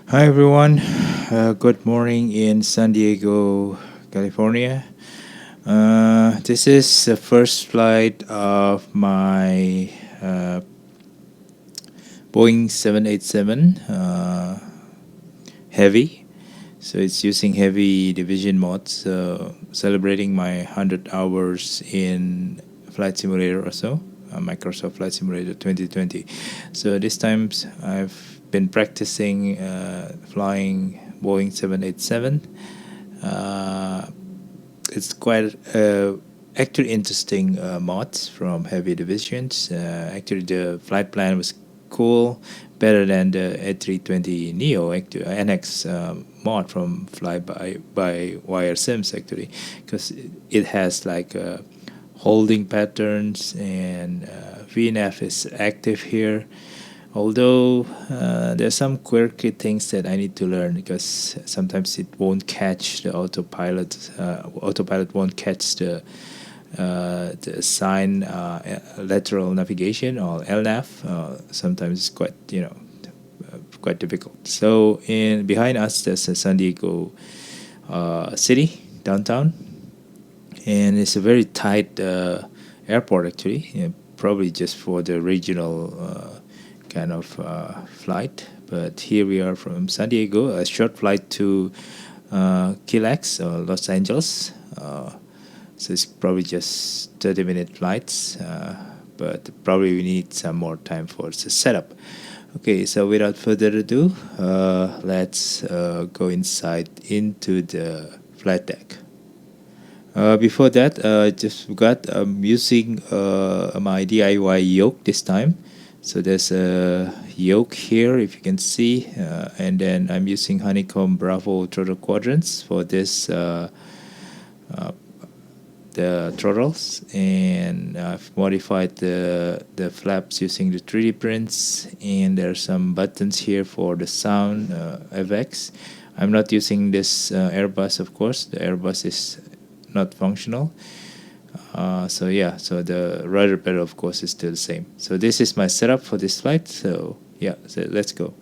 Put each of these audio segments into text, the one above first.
Hi everyone, good morning in San Diego, California. This is the first flight of my Boeing 787 Heavy. So it's using heavy division mode, so celebrating my 100 hours in Flight Simulator or so, Microsoft Flight Simulator 2020. So this time I've been practicing flying Boeing 787. It's quite actually interesting mods from heavy divisions. Actually, the flight plan was cool, better than the A320 Neo NX mod from Fly by Wire Sims actually, because it has like holding patterns and VNAV is active here. Although there's some quirky things that I need to learn because sometimes it won't catch the autopilot. Autopilot won't catch the sign lateral navigation or LNAV. Sometimes it's quite quite difficult. So in behind us there's a San Diego city downtown, and it's a very tight airport actually. Probably just for the regional kind of flight. But here we are from San Diego, a short flight to KLAX or Los Angeles. So it's probably just 30-minute flights, but probably we need some more time for the setup. Okay, so without further ado, let's go inside into the flight deck. Before that, I just forgot I'm using my DIY yoke this time. So there's a yoke here, if you can see, and then I'm using Honeycomb Bravo throttle quadrants for this the throttles, and I've modified the flaps using the 3D prints, and there's some buttons here for the sound FX. I'm not using this Airbus, of course. The Airbus is not functional. So yeah, so the rudder pedal of course is still the same. So this is my setup for this flight. So yeah, so let's go.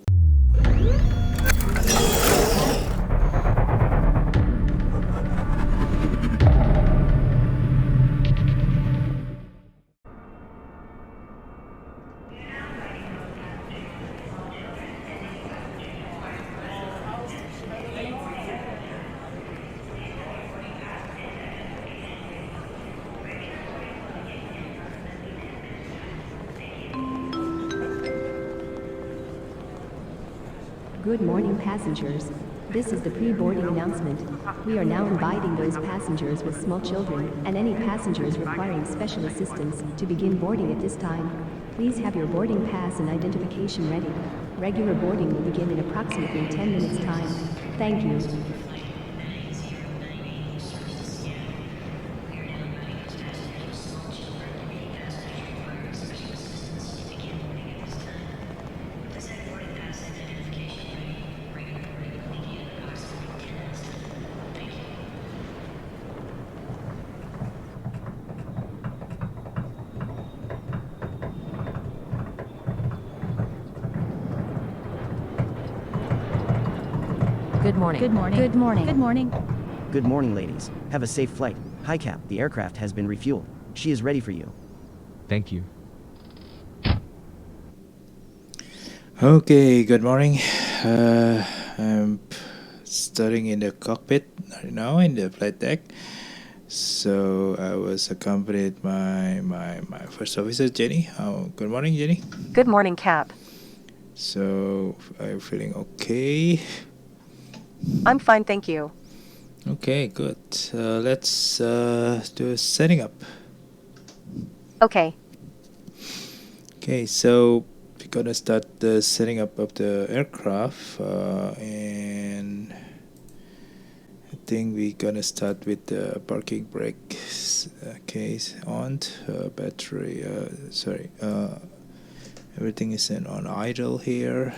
Good morning, passengers. This is the pre-boarding announcement. We are now inviting those passengers with small children and any passengers requiring special assistance to begin boarding at this time. Please have your boarding pass and identification ready. Regular boarding will begin in approximately 10 minutes' time. Thank you. Good morning. Good morning. Good morning. Good morning. Good morning, ladies. Have a safe flight. Hi, Cap. The aircraft has been refueled. She is ready for you. Thank you. Okay, good morning. I'm starting in the cockpit right now in the flight deck. So I was accompanied by my first officer, Jenny. Good morning, Jenny. Good morning, Cap. So are you feeling okay? I'm fine, thank you. Okay, good. Let's do setting up. Okay. Okay, so we're gonna start the setting up of the aircraft, and I think we're gonna start with the parking brake case on. Battery, sorry. Everything is on idle here.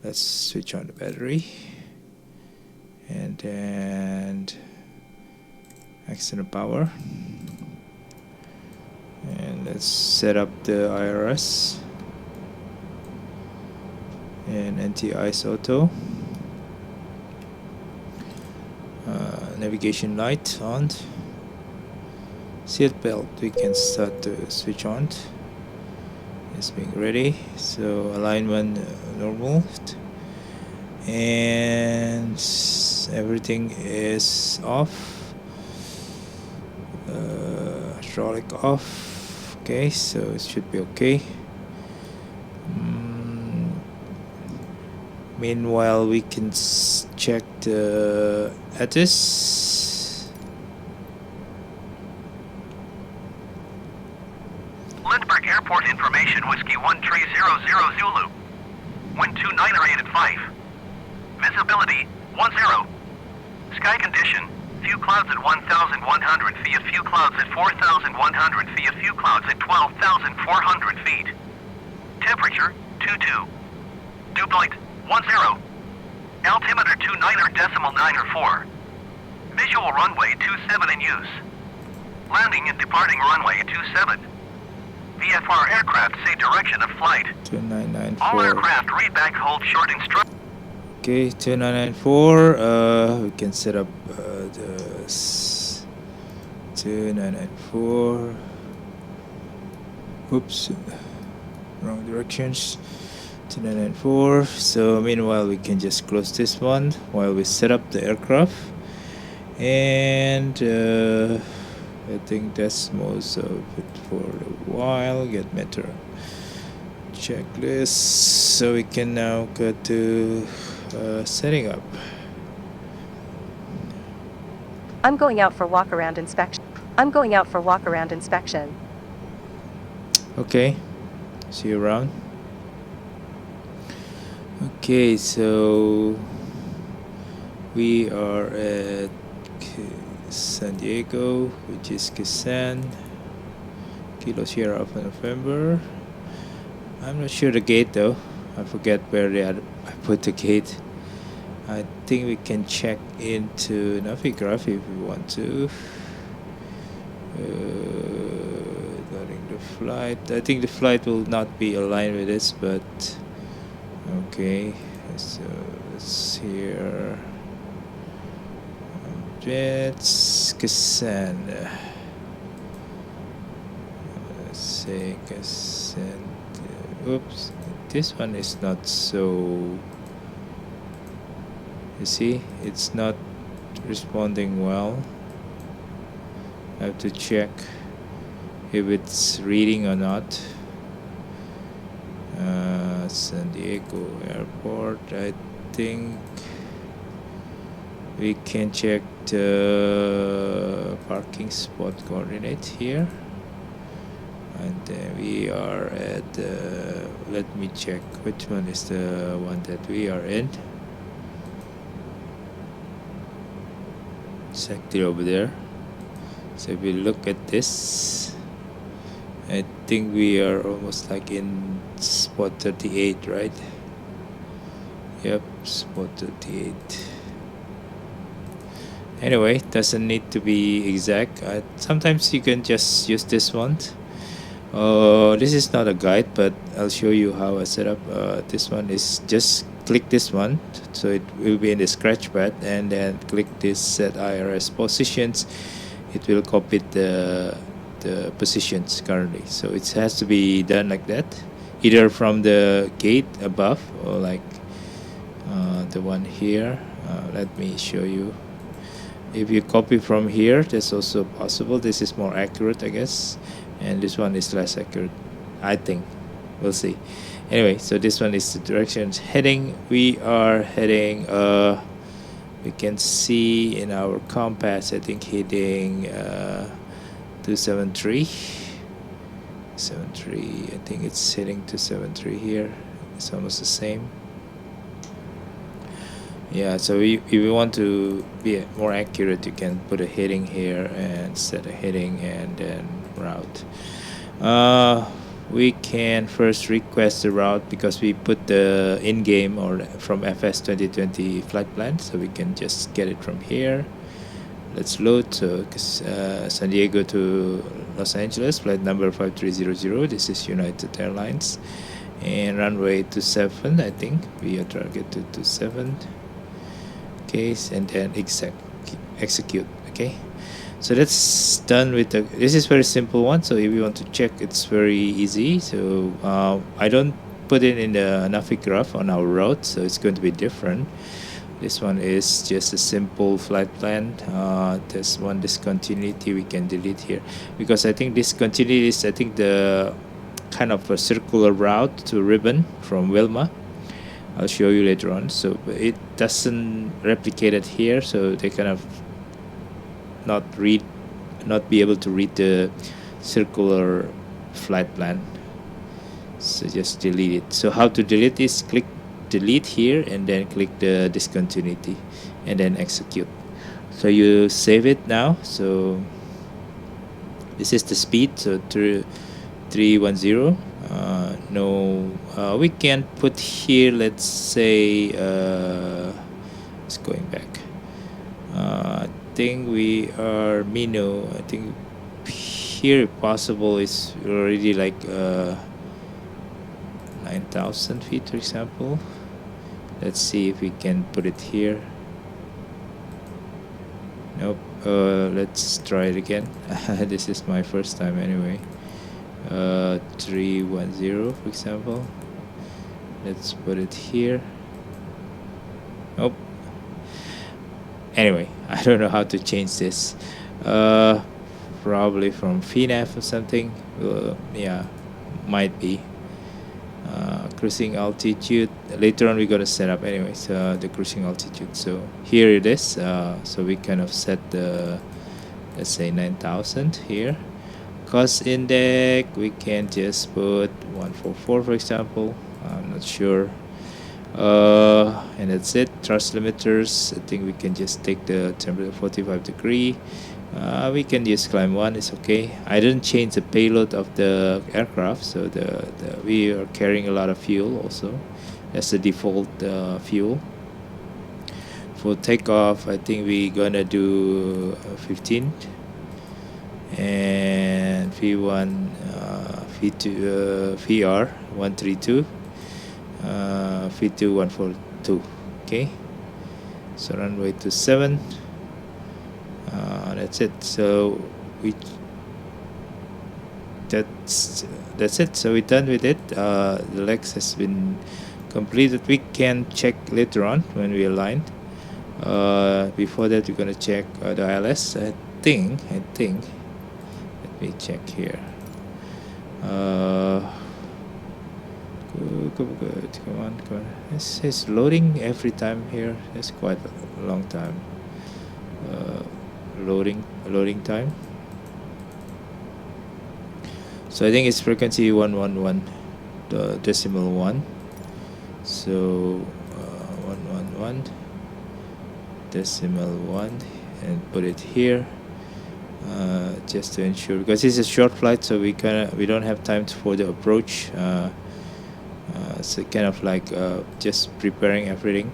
Let's switch on the battery, and then external power, and let's set up the IRS. and anti-ice auto. Navigation light on. Seat belt we can start to switch on. It's being ready. So alignment normal, and everything is off. Hydraulic off. Okay, so it should be okay. Meanwhile, we can check the ATIS. Lindbergh Airport information, Whiskey 1300 Zulu. Wind 298 at 5. Visibility 10. Sky condition, few clouds at 1,100 feet, a few clouds at 4,100 feet, a few clouds at 12,400 feet. Temperature 22. Dew point 10. Altimeter 29.94. Visual runway 27 in use. Landing and departing runway 27. VFR aircraft say direction of flight. 2994. All aircraft read back, hold short instruction. Okay, 2994. We can set up the 2994. Oops, wrong directions. 2994. So meanwhile, we can just close this one while we set up the aircraft, and I think that's most of it for a while. Get meter checklist. So we can now go to setting up. I'm going out for walk-around inspection. Okay, see you around. Okay, so we are at San Diego, which is KSAN, Kilo Sierra Alpha November. I'm not sure the gate though. I forget where I put the gate. I think we can check into Navigraph if we want to. Regarding the flight, I think the flight will not be aligned with this, but okay. So it's here. Jets KSAN. Let's say KSAN. Oops, this one is not so. You see, it's not responding well. I have to check if it's reading or not. San Diego Airport, I think we can check the parking spot coordinate here, and then we are at let me check which one is the one that we are in. Exactly over there. So if we look at this, I think we are almost like in spot 38, right? Yep, spot 38. Anyway, doesn't need to be exact. Sometimes you can just use this one. This is not a guide, but I'll show you how I set up. This one is just click this one, so it will be in the scratch pad, and then click this set IRS positions. It will copy the positions currently. So it has to be done like that, either from the gate above or like the one here. Let me show you. If you copy from here, that's also possible. This is more accurate, I guess, and this one is less accurate, I think. We'll see. Anyway, so this one is the directions heading. We are heading we can see in our compass, I think, heading 273. 73, I think it's heading to 73 here. It's almost the same. Yeah, so if you want to be more accurate, you can put a heading here and set a heading and then route. We can first request the route because we put the in-game or from FS 2020 flight plan, so we can just get it from here. Let's load. So San Diego to Los Angeles, flight number 5300. This is United Airlines, and runway 27. I think we are target to 27. Okay, and then execute. Okay, so that's done with the. This is very simple one. So if you want to check, it's very easy. So I don't put it in the Navig graph on our route, so it's going to be different. This one is just a simple flight plan. There's one discontinuity we can delete here, because I think discontinuity is the kind of a circular route to Ribbon from Wilma. I'll show you later on. So it doesn't replicate it here, so they kind of not be able to read the circular flight plan. So just delete it. So how to delete is click delete here and then click the discontinuity and then execute. So you save it now. So this is the speed. So 310. No, we can put here, let's say, it's going back. I think we are Mino. I think here, if possible, is already like 9,000 feet, for example. Let's see if we can put it here. Nope. Let's try it again. This is my first time anyway. 310, for example. Let's put it here. Nope. Anyway, I don't know how to change this. Probably from VNAV or something. Yeah, might be. Cruising altitude. Later on, we're gonna set up anyways. The cruising altitude. So here it is. So we kind of set the, let's say 9,000 here. Cost index, we can just put 144, for example. I'm not sure. And that's it. Thrust limiters, I think we can just take the temperature 45 degree. We can use climb 1, it's okay. I didn't change the payload of the aircraft, so we are carrying a lot of fuel also. That's the default fuel. For takeoff, I think we're gonna do 15. And V1, V2, VR 132, V2 142. Okay, so runway 27. That's it. So that's it. So we're done with it. The legs has been completed. We can check later on when we aligned. Before that, we're gonna check the ILS. I think. Let me check here. Good. Come on. It's loading every time here. It's quite a long time. Loading time. So I think it's frequency 111, the decimal 1. So 111 decimal 1, and put it here. Just to ensure, because it's a short flight, so we don't have time for the approach. So kind of like just preparing everything.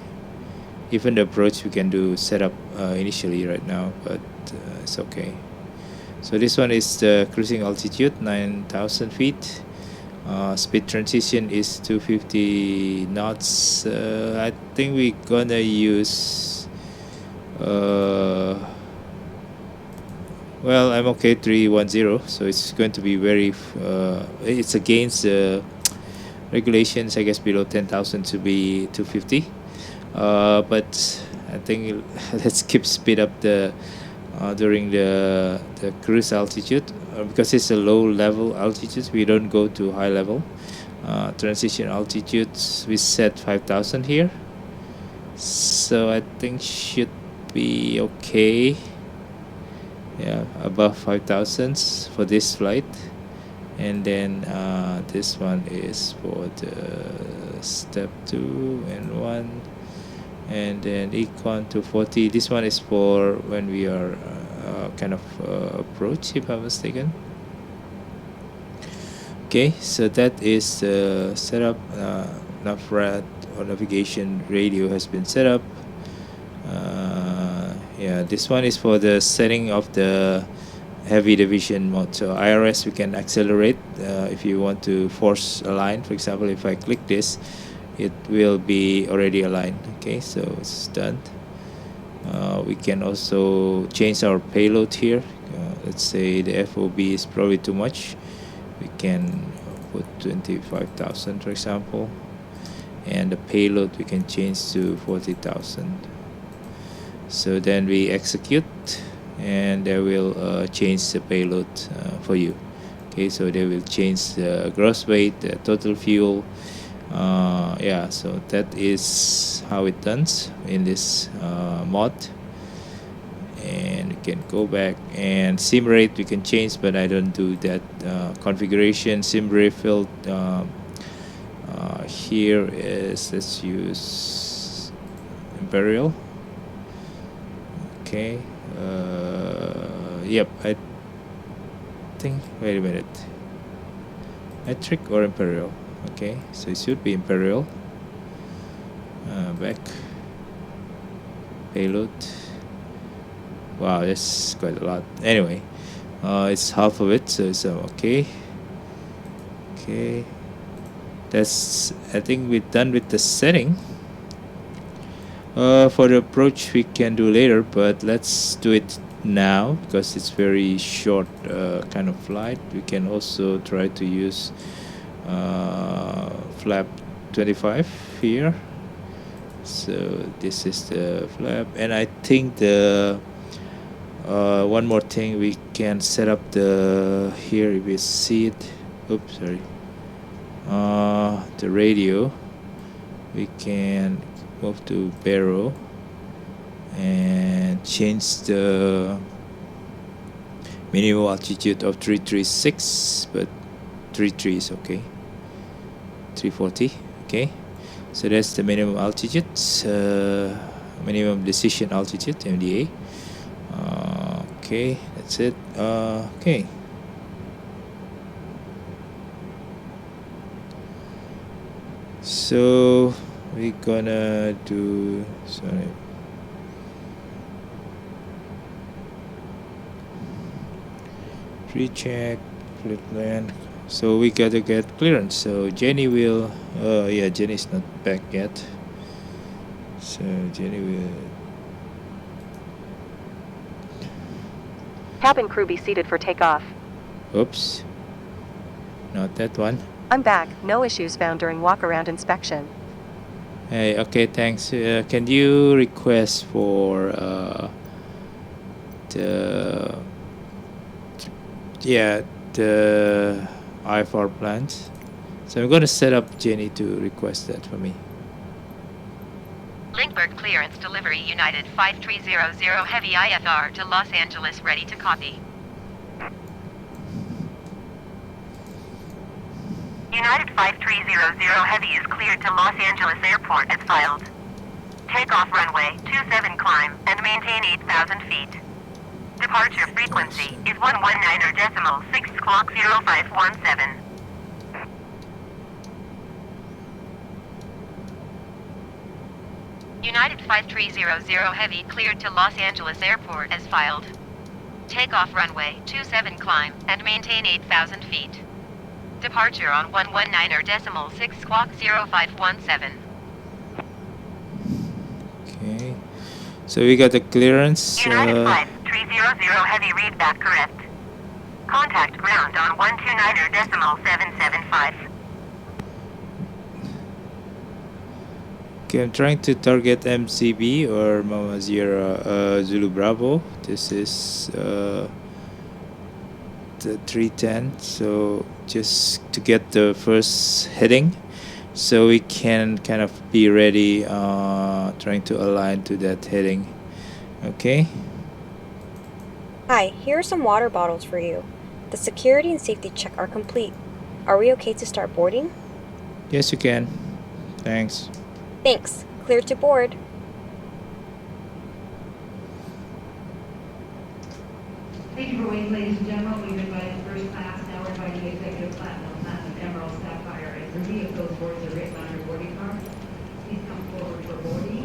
Even the approach we can do setup initially right now, but it's okay. So this one is the cruising altitude, 9,000 feet. Speed transition is 250 knots. I think we're gonna use. Well, I'm okay 310, so it's going to be very. It's against the regulations, I guess, below 10,000 to be 250. But I think let's keep speed up during the cruise altitude, because it's a low level altitude. We don't go to high level. Transition altitude we set 5,000 here, so I think should be okay. Yeah, above 5,000 for this flight. And then this one is for the step 2 and 1, and then econ 240. This one is for when we are kind of approach, if I'm mistaken. Okay, so that is the setup. Navrat or navigation radio has been set up. Yeah, this one is for the setting of the heavy division mode. So IRS, we can accelerate if you want to force a line. For example, if I click this, it will be already aligned. Okay, so it's done. We can also change our payload here. Let's say the FOB is probably too much. We can put 25,000, for example, and the payload we can change to 40,000. So then we execute, and they will change the payload for you. Okay, so they will change the gross weight, the total fuel. Yeah, so that is how it done in this mod. And we can go back, and sim rate we can change, but I don't do that configuration. Sim rate field here is, let's use Imperial. Okay, yep, I think, wait a minute, metric or Imperial. Okay, so it should be Imperial. Back, payload. Wow, that's quite a lot. Anyway, it's half of it, so it's okay. Okay, that's, I think we're done with the setting. For the approach we can do later, but let's do it now because it's very short kind of flight. We can also try to use flap 25 here. So this is the flap, and I think the one more thing, we can set up the, here if you see it, oops, sorry, the radio. We can move to barrel and change the minimum altitude of 336, but 33 is okay. 340, okay. So that's the minimum altitude, minimum decision altitude, MDA. Okay, that's it. Okay. So we're gonna do, sorry, pre-check, flight plan. So we gotta get clearance. So Jenny will, yeah, Jenny's not back yet. So Jenny will. Cabin crew be seated for takeoff. Oops, not that one. I'm back. No issues found during walk-around inspection. Hey, okay, thanks. Can you request for the IFR plans? So I'm going to set up Jenny to request that for me. Linkberg clearance delivery United 5300 Heavy IFR to Los Angeles, ready to copy. United 5300 Heavy is cleared to Los Angeles Airport as filed. Takeoff runway 27 climb and maintain 8,000 feet. Departure frequency is 119.6 squawk 0517. United 5300 Heavy cleared to Los Angeles Airport as filed. Takeoff runway 27 climb and maintain 8,000 feet. Departure on 119.6 squawk 0517. Okay. So we got the clearance. United 5300 Heavy readback correct. Contact ground on 129.775. Okay, I'm trying to target MCB or Mama Sierra Zulu Bravo. This is the 310. So just to get the first heading, so we can kind of be ready, trying to align to that heading. Okay. Hi, here are some water bottles for you. The security and safety check are complete. Are we okay to start boarding? Yes, you can. Thanks. Thanks. Clear to board. Thank you for waiting, ladies and gentlemen. We've invited first class, now we're inviting executive platinum, emerald, sapphire, and ruby. If those boards are written on your boarding card, please come forward for boarding.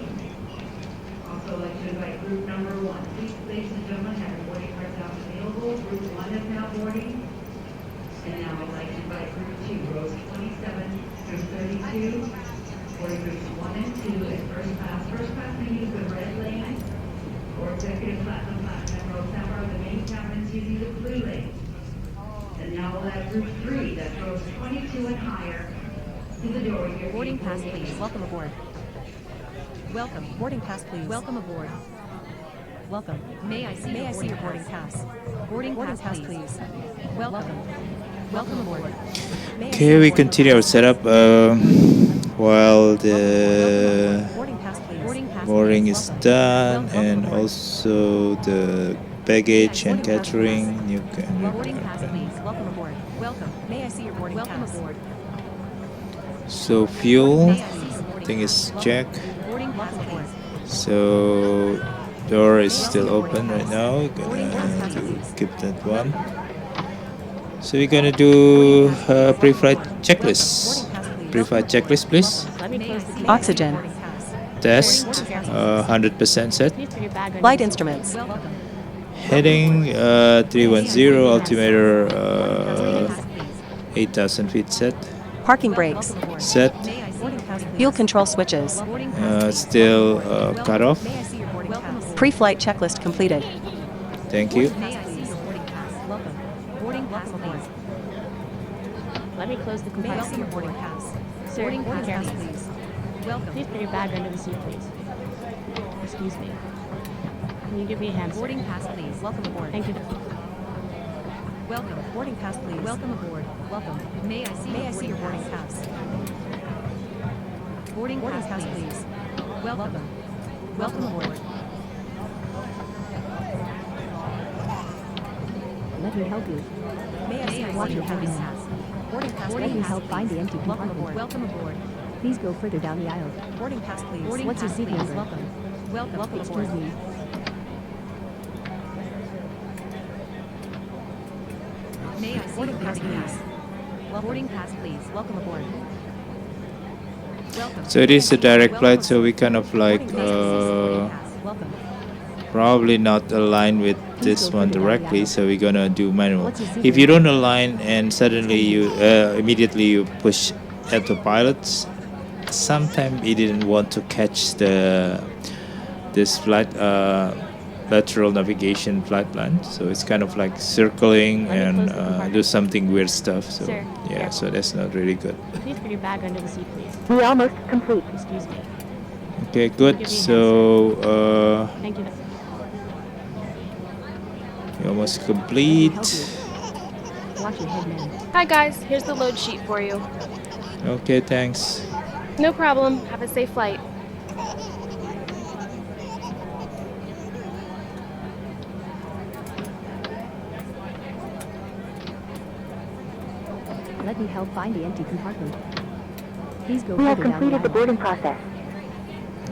Also like to invite group number 1. Please, ladies and gentlemen, have your boarding cards out available. Group 1 is now boarding. And now I'd like to invite group 2, rows 27 through 32. Boarding groups 1 and 2 is first class. First class may use the red lane or executive platinum, emerald, sapphire. The main cabin's using the blue lane. And now we'll have group 3, that's rows 22 and higher. To the door here. Boarding pass, please. Welcome aboard. Welcome. Boarding pass, please. Welcome aboard. Welcome. May I see your boarding pass? Boarding pass, please. Welcome. Welcome aboard. Okay, we continue our setup while the Boarding pass, please. boarding is done, and also the baggage and catering. Boarding pass, please. Welcome aboard. Welcome. May I see your boarding pass? Welcome aboard. So fuel, I think is checked. Boarding pass, aboard. So door is still open right now. Gonna keep that one. So we're gonna do pre-flight checklist. Pre-flight checklist, please. Oxygen. Test 100% set. Flight instruments. Heading 310, altimeter 8,000 feet set. Parking brakes. Set. Fuel control switches. Still cut off. Pre-flight checklist completed. Thank you. Let me close the compartment. May I see your boarding pass? Sir, boarding pass, please. Welcome. Please put your bag under the seat, please. Excuse me. Can you give me a hand? Boarding pass, please. Welcome aboard. Thank you. Welcome. Boarding pass, please. Welcome aboard. Welcome. May I see your boarding pass? Boarding pass, please. Welcome. Welcome aboard. Let me help you. May I see your boarding pass? Boarding pass, let me help find the empty compartment. Welcome aboard. Please go further down the aisle. Boarding pass, please. What's your seat number? Welcome. Excuse me. May I see boarding pass, please? Boarding pass, please. Welcome aboard. Welcome. So it is a direct flight, so we kind of like probably not align with this one directly, so we're gonna do manual. If you don't align and suddenly you immediately you push autopilot, sometimes it didn't want to catch this flight lateral navigation flight plan, so it's kind of like circling and do something weird stuff. So yeah, so that's not really good. Please put your bag under the seat, please. We almost complete. Excuse me. Okay, good. So Thank you. we're almost complete. Watch your head, man. Hi guys, here's the load sheet for you. Okay, thanks. No problem. Have a safe flight. Let me help find the empty compartment. Please go We have further down completed the aisle. boarding process.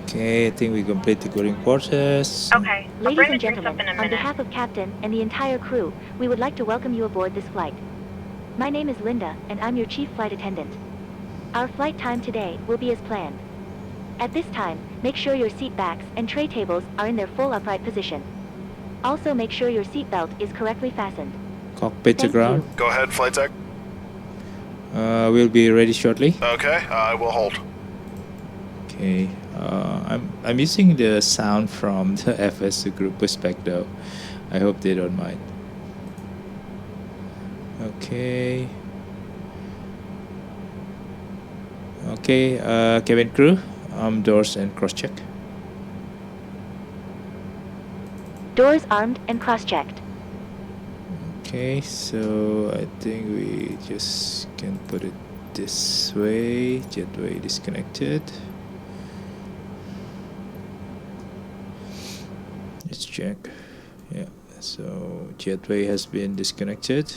Okay, I think we complete the boarding process. Okay. Ladies and gentlemen, on behalf of Captain and the entire crew, we would like to welcome you aboard this flight. My name is Linda, and I'm your chief flight attendant. Our flight time today will be as planned. At this time, make sure your seat backs and tray tables are in their full upright position. Also make sure your seat belt is correctly fastened. Cockpit to Thank ground. you. Go ahead, flight tech. We'll be ready shortly. Okay, I will hold. Okay, I'm using the sound from the FS group perspective. I hope they don't mind. Okay. Okay, cabin crew, doors and cross check. Doors armed and cross-checked. Okay, so I think we just can put it this way. Jetway disconnected. Let's check. Yeah, so jetway has been disconnected.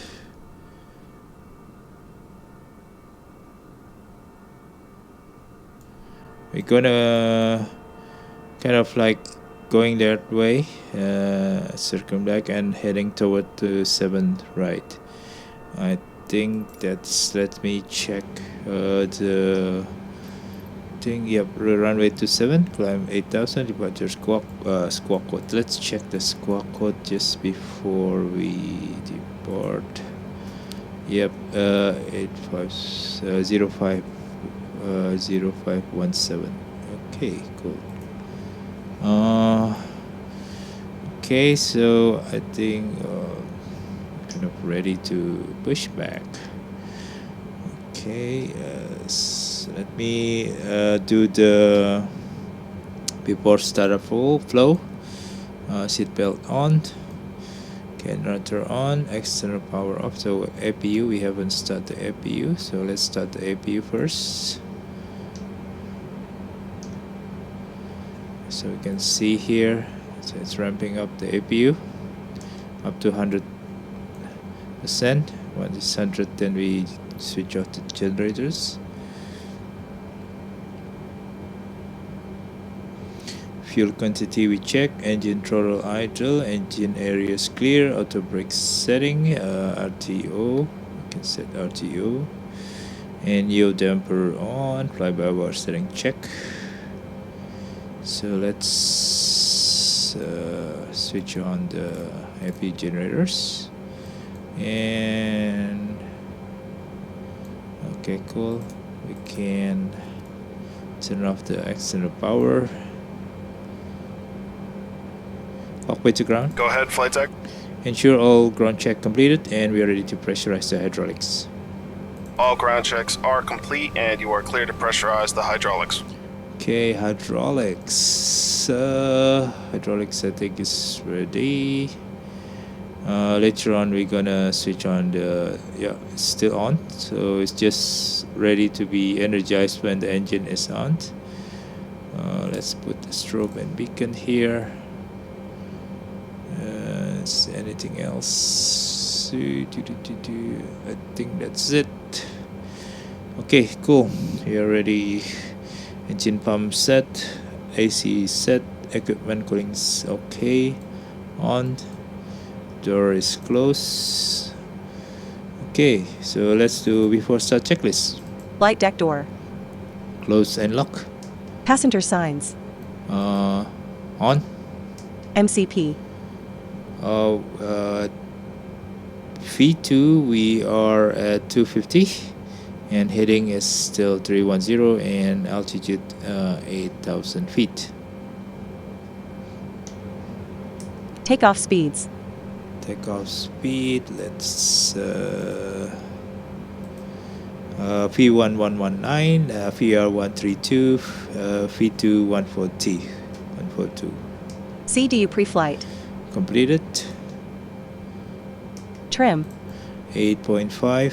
We're gonna kind of like going that way, circumvent and heading toward the 7th right. I think that's, let me check the think, yep, runway 27, climb 8,000, departure squawk code. Let's check the squawk code just before we depart. Yep, 0517. Okay, cool. Okay, so I think kind of ready to push back. Okay, so let me do the before startup flow. Seatbelt on, generator on, external power off. So APU, we haven't started the APU, so let's start the APU first. So we can see here, so it's ramping up the APU up to 100%. When it's 100, then we switch off the generators. Fuel quantity we check, engine throttle idle, engine areas clear, auto brake setting, RTO, we can set RTO, and yaw damper on, fly-by-wire setting check. So let's switch on the AP generators, and okay, cool, we can turn off the external power. Cockpit to ground. Go ahead, flight deck. Ensure all ground check completed, and we are ready to pressurize the hydraulics. All ground checks are complete, and you are clear to pressurize the hydraulics. Okay, hydraulics. Hydraulics, I think, is ready. Later on, we're gonna switch on the, yeah, it's still on, so it's just ready to be energized when the engine is on. Let's put the strobe and beacon here. Anything else? I think that's it. Okay, cool. We are ready. Engine pump set, AC set, equipment cooling's okay, on, door is closed. Okay, so let's do before start checklist. Flight deck door. Close and lock. Passenger signs. On. MCP. V2 we are at 250, and heading is still 310, and altitude 8,000 feet. Takeoff speeds. Takeoff speed, let's P1119, VR132, V2 142. CDU pre-flight. Completed. Trim. 8.5,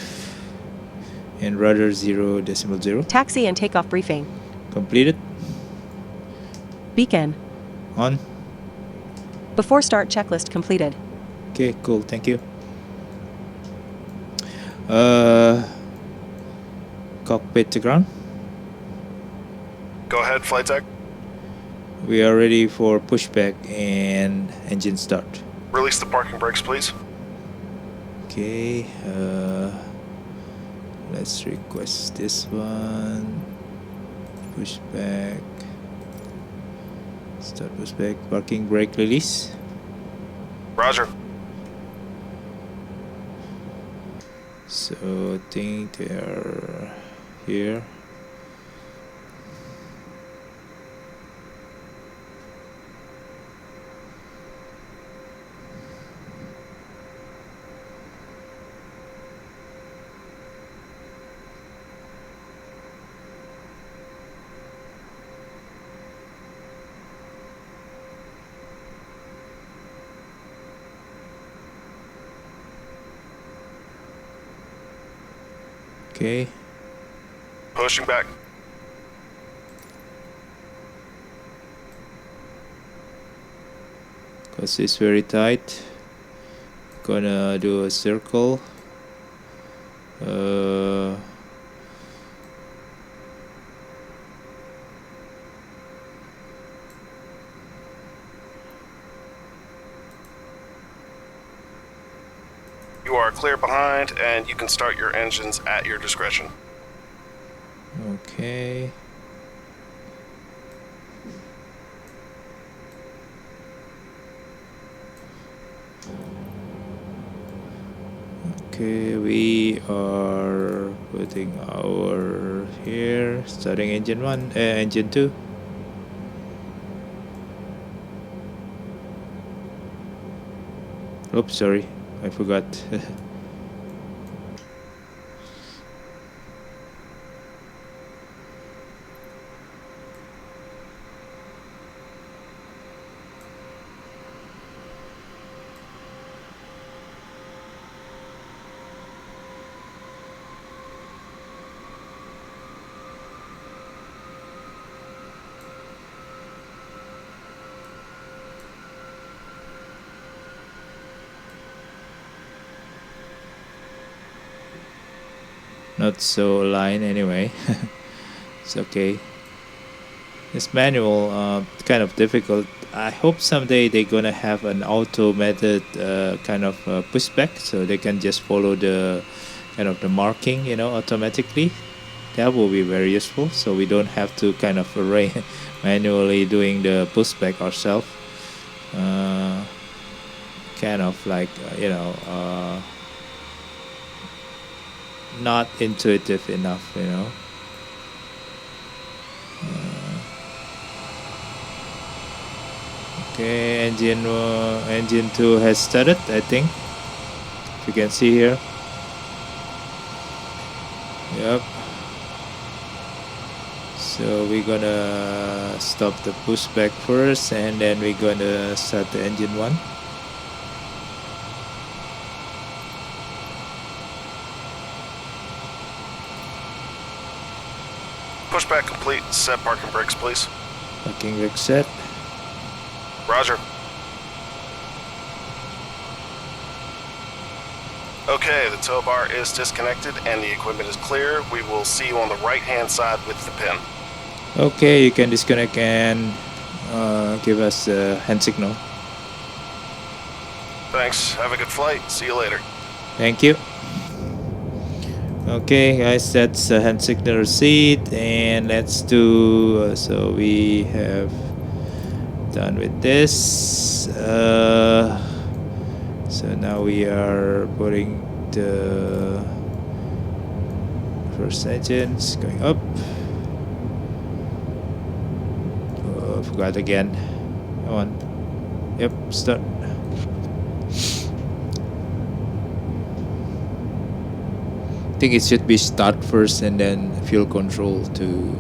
and rudder 0.0. Taxi and takeoff briefing. Completed. Beacon. On. Before start checklist completed. Okay, cool, thank you. Cockpit to ground. Go ahead, flight deck. We are ready for pushback and engine start. Release the parking brakes, please. Okay, let's request this one. Pushback. Start pushback. Parking brake release. Roger. So I think they are here. Okay. Pushing back. Because it's very tight. Gonna do a circle. You are clear behind, and you can start your engines at your discretion. Okay. Okay, we are putting our here, starting engine 1, engine 2. Oops, sorry, I forgot. Not so aligned anyway. It's okay. This manual kind of difficult. I hope someday they're gonna have an automated kind of pushback, so they can just follow the kind of the marking, you know, automatically. That will be very useful, so we don't have to kind of arrange manually doing the pushback ourselves. Kind of like you know. Not intuitive enough, you know. Okay, engine 2 has started, I think. If you can see here. Yep. So we're gonna stop the pushback first, and then we're gonna start the engine 1. Pushback complete. Set parking brakes, please. Parking brake set. Roger. Okay, the tow bar is disconnected and the equipment is clear. We will see you on the right-hand side with the pin. Okay, you can disconnect and give us a hand signal. Thanks. Have a good flight. See you later. Thank you. Okay, guys, that's a hand signal receipt, and let's do. So we have done with this. So now we are putting the first engines going up. Oh, forgot again. Come on. Yep, start. I think it should be start first and then fuel control to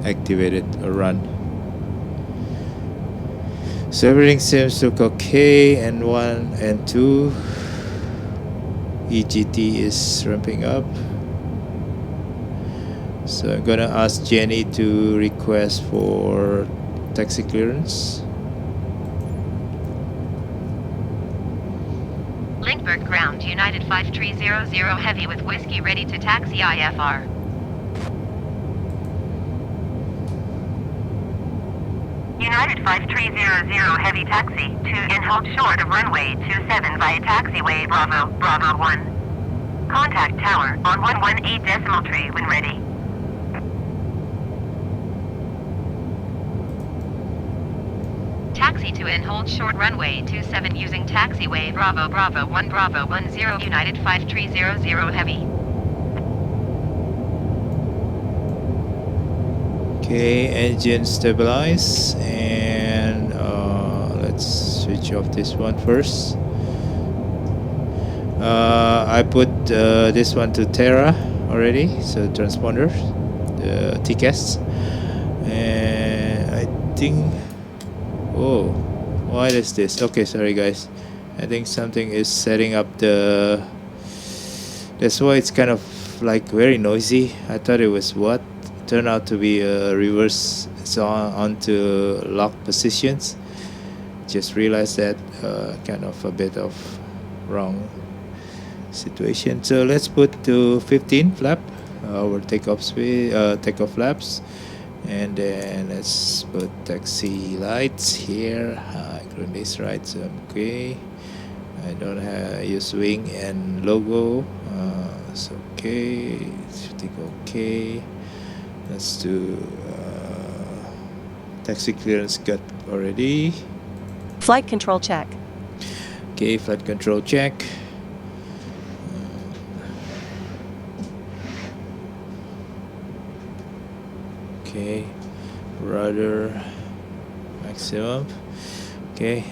activate it or run. So everything seems to look okay, and 1 and 2. EGT is ramping up. So I'm gonna ask Jenny to request for taxi clearance. Lindbergh ground, United 5300 Heavy with Whiskey ready to taxi IFR. United 5300 Heavy taxi to and hold short of runway 27 via taxiway Bravo, Bravo 1. Contact tower on 118 decimal tree when ready. Taxi to and hold short runway 27 using taxiway Bravo, Bravo 1 Bravo 10 United 5300 Heavy. Okay, engine stabilize, and let's switch off this one first. I put this one to Terra already, so transponder, the TCAS, and I think. Oh, why is this? Okay, sorry guys. I think something is setting up the. That's why it's kind of like very noisy. I thought it was what? Turned out to be a reverse. It's onto lock positions. Just realized that kind of a bit of wrong situation. So let's put to 15 flap our takeoff speed, takeoff flaps, and then let's put taxi lights here. Including this right, so okay. I don't have use wing and logo. It's okay. It's okay. Let's do taxi clearance got already. Flight control check. Okay, flight control check. Okay, rudder maximum. Okay,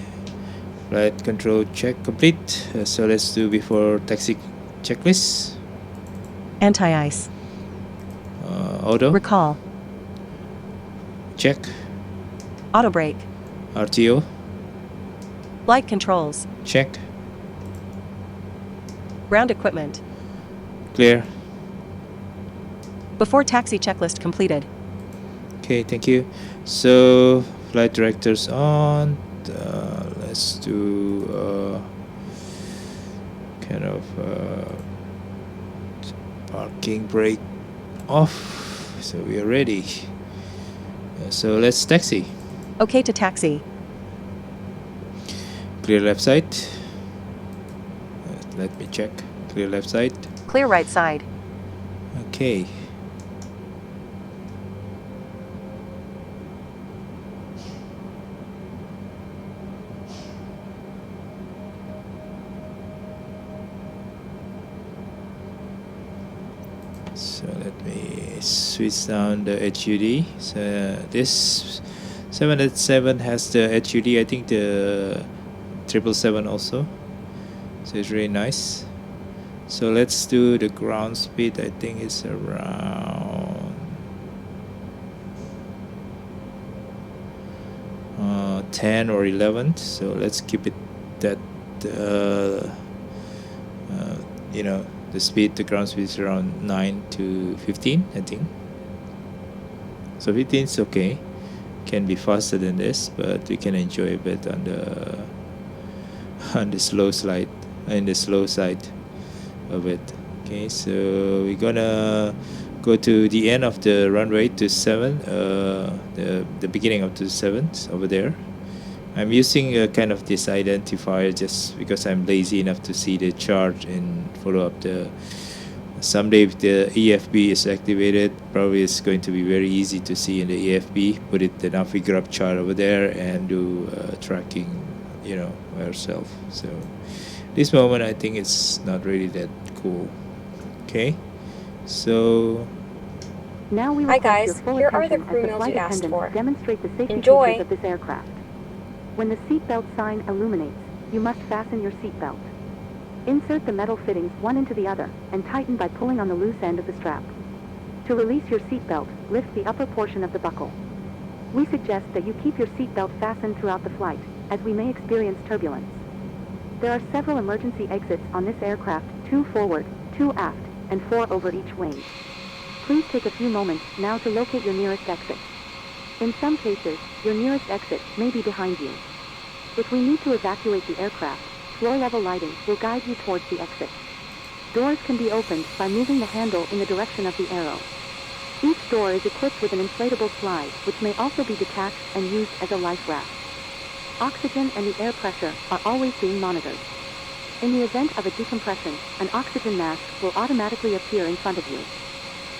flight control check complete. So let's do before taxi checklist. Anti-ice. Auto Recall. check. Auto brake. RTO Flight controls. check. Ground equipment. Clear. Before taxi checklist completed. Okay, thank you. So flight directors on. Let's do kind of parking brake off. So we are ready. So let's taxi. Okay to taxi. Clear left side. Let me check. Clear left side. Clear right side. Okay. So let me switch down the HUD. So this 787 has the HUD. I think the 777 also. So it's really nice. So let's do the ground speed. I think it's around 10 or 11. So let's keep it that you know, the speed, the ground speed is around 9 to 15, I think. So 15 is okay. Can be faster than this, but we can enjoy a bit on the slow slide, in the slow side of it. Okay, so we're gonna go to the end of the runway to 7, the beginning of the 7th over there. I'm using a kind of this identifier just because I'm lazy enough to see the chart and follow up the. Someday if the EFB is activated, probably it's going to be very easy to see in the EFB. Put it the Navigraph chart over there and do tracking, you know, ourselves. So this moment I think it's not really that cool. Okay, so now we Hi request your guys, full here are the attention crew as the meals flight you asked attendants for. demonstrate the safety Enjoy. features of this aircraft. When the seatbelt sign illuminates, you must fasten your seatbelt. Insert the metal fittings one into the other and tighten by pulling on the loose end of the strap. To release your seatbelt, lift the upper portion of the buckle. We suggest that you keep your seatbelt fastened throughout the flight, as we may experience turbulence. There are several emergency exits on this aircraft, 2 forward, 2 aft, and 4 over each wing. Please take a few moments now to locate your nearest exit. In some cases, your nearest exit may be behind you. If we need to evacuate the aircraft, floor-level lighting will guide you towards the exit. Doors can be opened by moving the handle in the direction of the arrow. Each door is equipped with an inflatable slide, which may also be detached and used as a life raft. Oxygen and the air pressure are always being monitored. In the event of a decompression, an oxygen mask will automatically appear in front of you.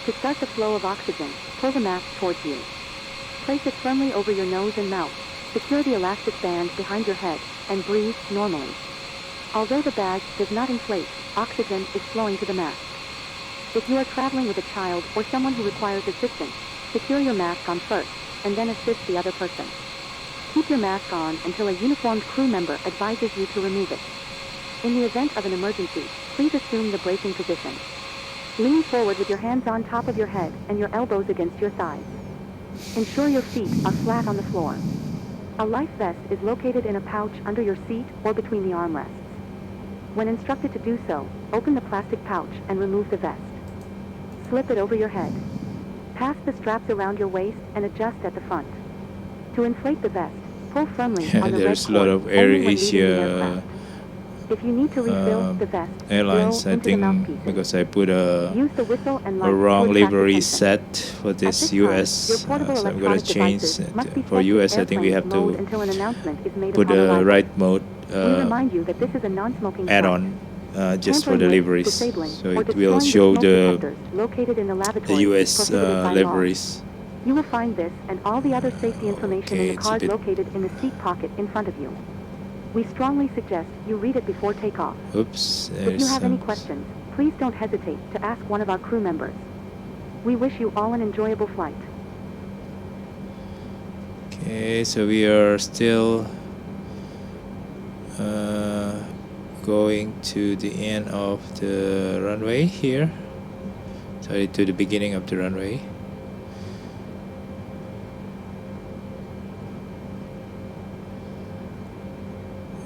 To start the flow of oxygen, pull the mask towards you. Place it firmly over your nose and mouth. Secure the elastic band behind your head and breathe normally. Although the bag does not inflate, oxygen is flowing to the mask. If you are traveling with a child or someone who requires assistance, secure your mask on first, and then assist the other person. Keep your mask on until a uniformed crew member advises you to remove it. In the event of an emergency, please assume the bracing position. Lean forward with your hands on top of your head and your elbows against your thighs. Ensure your feet are flat on the floor. A life vest is located in a pouch under your seat or between the armrests. When instructed to do so, open the plastic pouch and remove the vest. Slip it over your head. Pass the straps around your waist and adjust at the front. To inflate the vest, pull firmly on the red there's a lot cord of only Air when leaving the Asia aircraft. If you need to refill the vest, airlines, blow I into the think, mouthpieces. because I put a Use the whistle and light to wrong attract livery attention. set for At this this time, your US. portable So I'm gonna electronic change devices must be for set to US. I think we have airplane mode to until an announcement is made put upon the arrival. right mode We remind you that this is a non-smoking add-on just for Tampering with, deliveries, disabling, so or it will destroying the show smoke the detectors located in the lavatory is US prohibited by law. liveries. You will find this and all the other safety information in Okay, the it's a card bit located in the seat pocket in front of you. We strongly suggest you read it before takeoff. Oops. If you have any questions, please don't hesitate to ask one of our crew members. We wish you all an enjoyable flight. Okay, so we are still going to the end of the runway here. Sorry, to the beginning of the runway.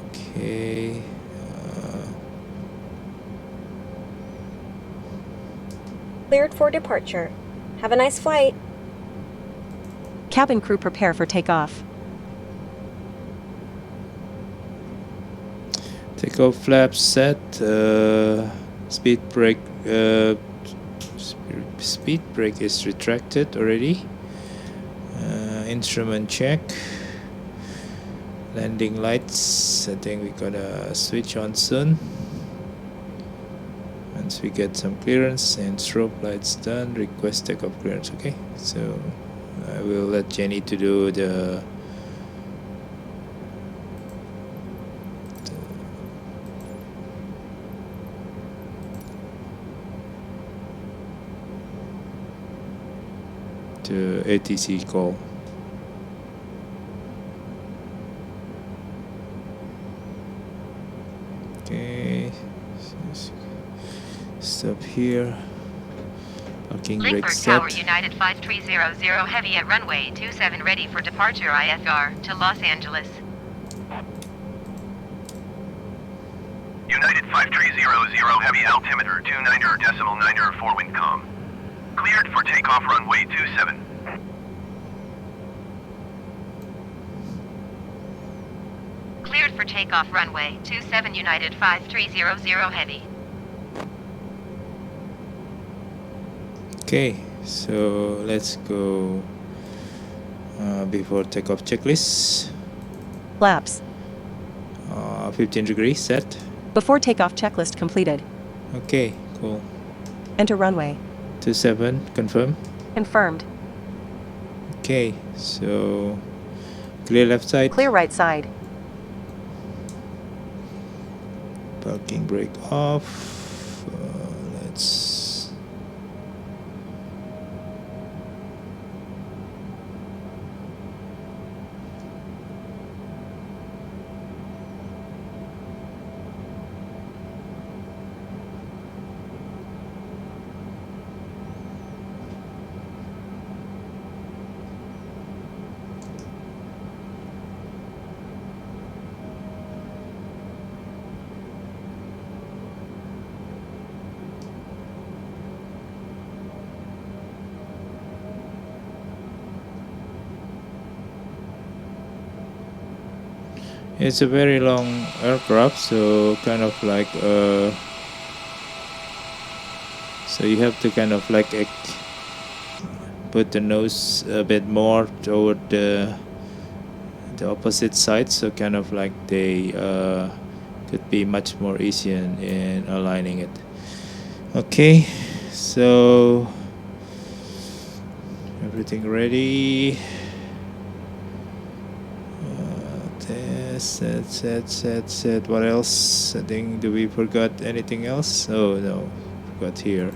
Okay. Cleared for departure. Have a nice flight. Cabin crew prepare for takeoff. Takeoff flaps set. Speed brake. Speed brake is retracted already. Instrument check. Landing lights. I think we're gonna switch on soon. Once we get some clearance and strobe lights done, request takeoff clearance. Okay, so I will let Jenny to do the ATC call. Okay, stop here. Parking brake Lindbergh set. Tower United 5300 Heavy at runway 27 ready for departure IFR to Los Angeles. United 5300 Heavy altimeter 29.94 wind calm. Cleared for takeoff runway 27. Cleared for takeoff runway 27 United 5300 Heavy. Okay, so let's go before takeoff checklist. Flaps. 15 degrees set. Before takeoff checklist completed. Okay, cool. Enter runway. 27, confirm. Confirmed. Okay, so clear left side. Clear right side. Parking brake off. Let's. It's a very long aircraft, so kind of like so you have to kind of like put the nose a bit more toward the opposite side, so kind of like they could be much more easy in aligning it. Okay, so everything ready. Set. What else? I think, do we forgot anything else? Oh no, forgot here.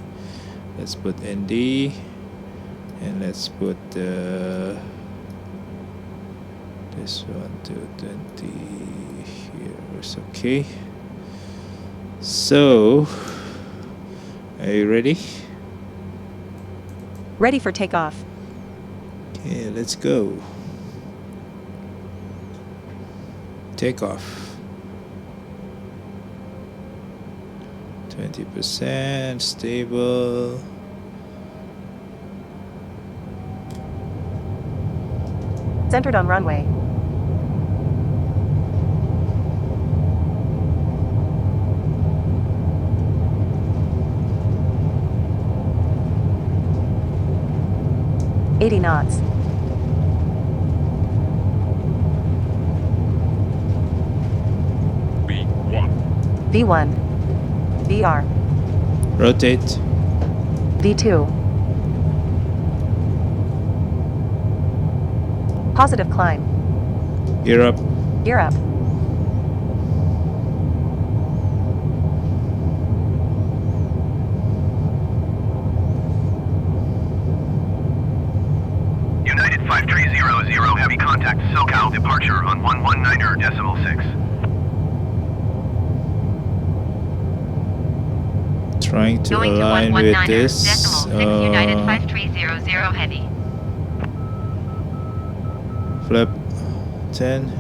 Let's put ND and let's put this one to 20 here. It's okay. So, are you ready? Ready for takeoff. Okay, let's go. Takeoff. 20% stable. Centered on runway. $80 knots. V1. VR. Rotate. V2. Positive climb. Gear up. Gear up. 30 heavy contact SoCal departure on 119.6. Trying to Going to align with this. 119.6 United 5300 heavy. Flap 10.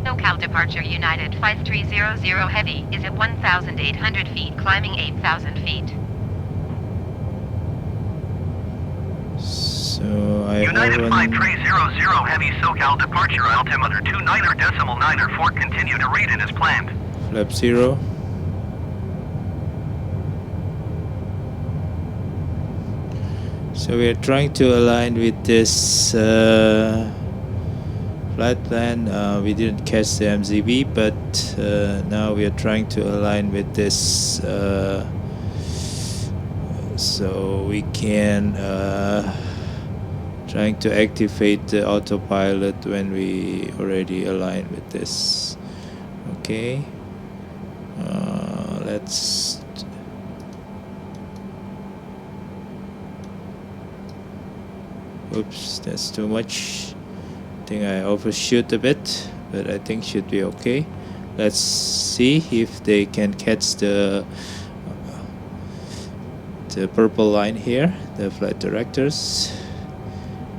SoCal departure United 5300 heavy is at 1,800 feet, climbing 8,000 feet. So I United haven't. 5300 heavy SoCal departure altimeter 29.9 Fort continue to read in as planned. Flap 0. So we are trying to align with this flight plan. We didn't catch the MZB, but now we are trying to align with this so we can trying to activate the autopilot when we already align with this. Okay, let's oops, that's too much. I think I overshoot a bit, but I think should be okay. Let's see if they can catch the purple line here, the flight directors.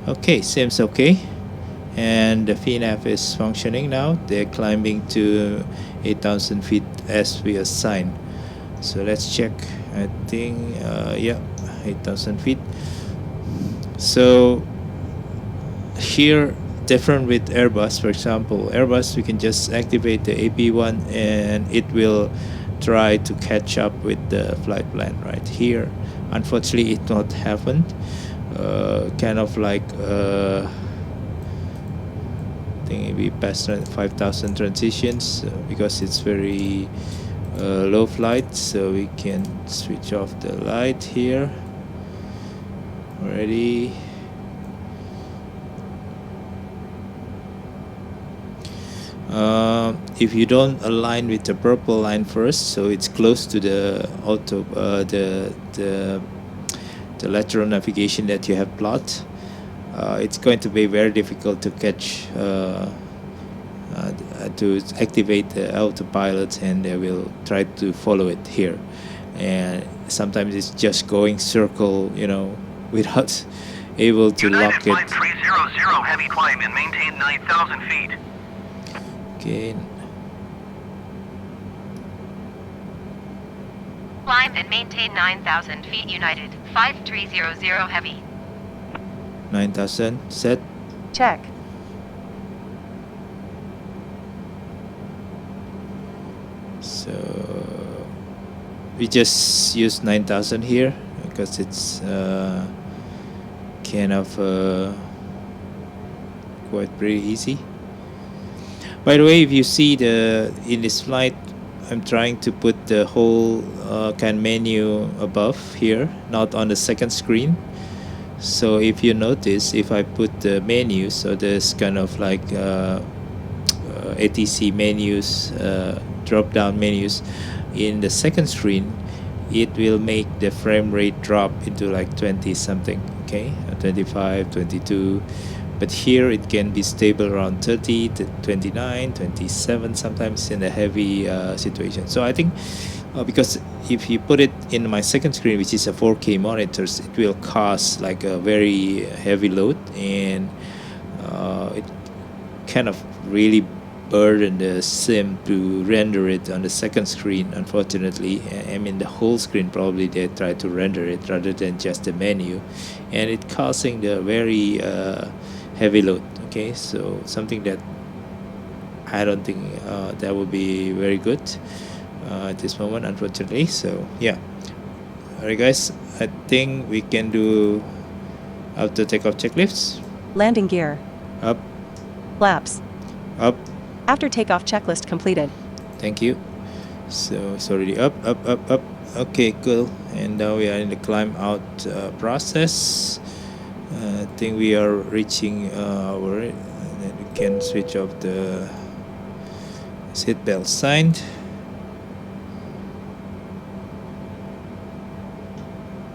Okay, seems okay. And the VNAV is functioning now. They're climbing to 8,000 feet as we assign. So let's check. I think, yeah, 8,000 feet. So here, different with Airbus. For example, Airbus, we can just activate the AP1 and it will try to catch up with the flight plan. Right here, unfortunately, it not happened. Kind of like I think maybe past 5,000 transitions because it's very low flight. So we can switch off the light here already. If you don't align with the purple line first, so it's close to the auto the lateral navigation that you have plot, it's going to be very difficult to catch to activate the autopilot, and they will try to follow it here, and sometimes it's just going circle, you know, without able to lock it. United 5300 heavy climb and maintain 9,000 feet. Okay. Climb and maintain 9,000 feet United 5300 heavy. 9,000 set. Check. So we just use 9,000 here because it's kind of quite pretty easy. By the way, if you see in this flight, I'm trying to put the whole kind menu above here, not on the second screen. So if you notice, if I put the menus, so there's kind of like ATC menus, drop-down menus in the second screen, it will make the frame rate drop into like 20 something, okay, 25, 22. But here it can be stable around 30 to 29, 27 sometimes in a heavy situation. So I think because if you put it in my second screen, which is a 4K monitors, it will cause like a very heavy load, and it kind of really burden the sim to render it on the second screen. Unfortunately, I mean the whole screen probably they try to render it rather than just the menu, and it causing the very heavy load. Okay, so something that I don't think that would be very good at this moment, unfortunately. So yeah, alright guys, I think we can do after takeoff checklifts. Landing gear. Up. Flaps. Up. After takeoff checklist completed. Thank you. So it's already up. Okay, cool. And now we are in the climb out process. I think we are reaching our, and then we can switch off the seatbelt sign.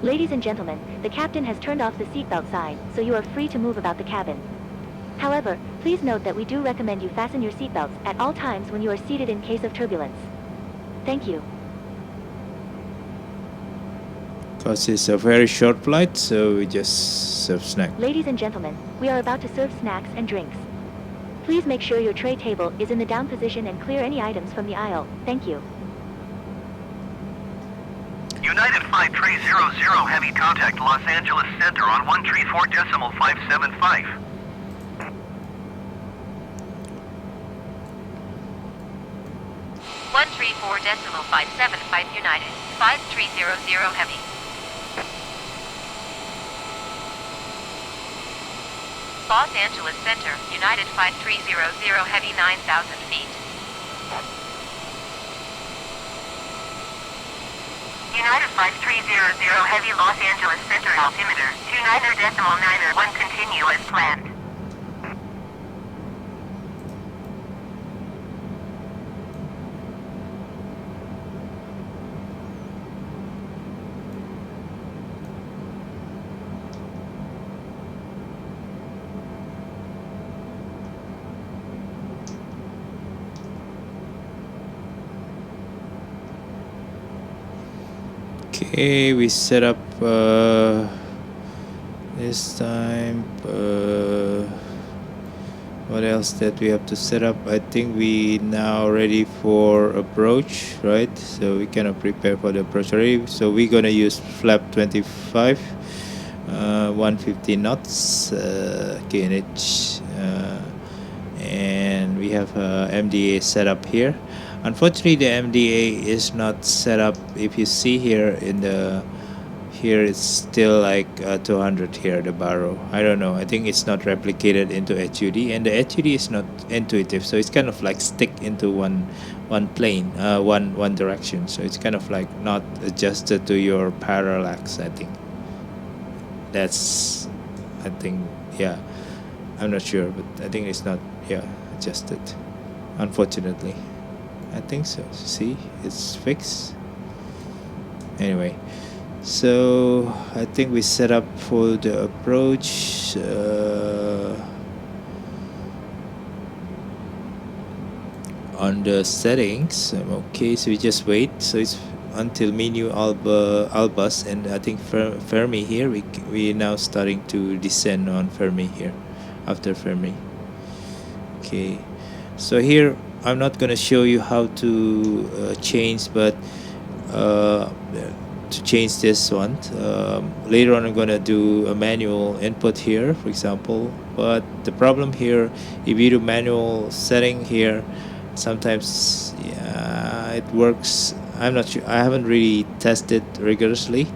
Ladies and gentlemen, the captain has turned off the seatbelt sign, so you are free to move about the cabin. However, please note that we do recommend you fasten your seatbelts at all times when you are seated in case of turbulence. Thank you. Because it's a very short flight, so we just serve snack. Ladies and gentlemen, we are about to serve snacks and drinks. Please make sure your tray table is in the down position and clear any items from the aisle. Thank you. United 5300 Heavy contact Los Angeles Center on 134.575. 134.575 United 5300 Heavy. Los Angeles Center, United 5300 Heavy 9,000 feet. United 5300 Heavy Los Angeles Center altimeter 29.91 continue as planned. Okay, we set up this time. What else that we have to set up? I think we now ready for approach, right? So we cannot prepare for the approach already. So we're gonna use flap 25, 150 knots, KNH, and we have MDA set up here. Unfortunately, the MDA is not set up. If you see here in the here, it's still like 200 here, the barrow. I don't know. I think it's not replicated into HUD, and the HUD is not intuitive, so it's kind of like stick into one plane, one direction. So it's kind of like not adjusted to your parallax. I think that's. I think yeah. I'm not sure, but I think it's not adjusted. Unfortunately. I think so. See, it's fixed. Anyway, so I think we set up for the approach. On the settings, I'm okay. So we just wait. So it's until menu Albus, and I think Fermi here. We now starting to descend on Fermi here. After Fermi. Okay, so here. I'm not going to show you how to change, but to change this one. Later on, I'm going to do a manual input here, for example. But the problem here, if you do manual setting here, sometimes it works. I'm not sure. I haven't really tested rigorously,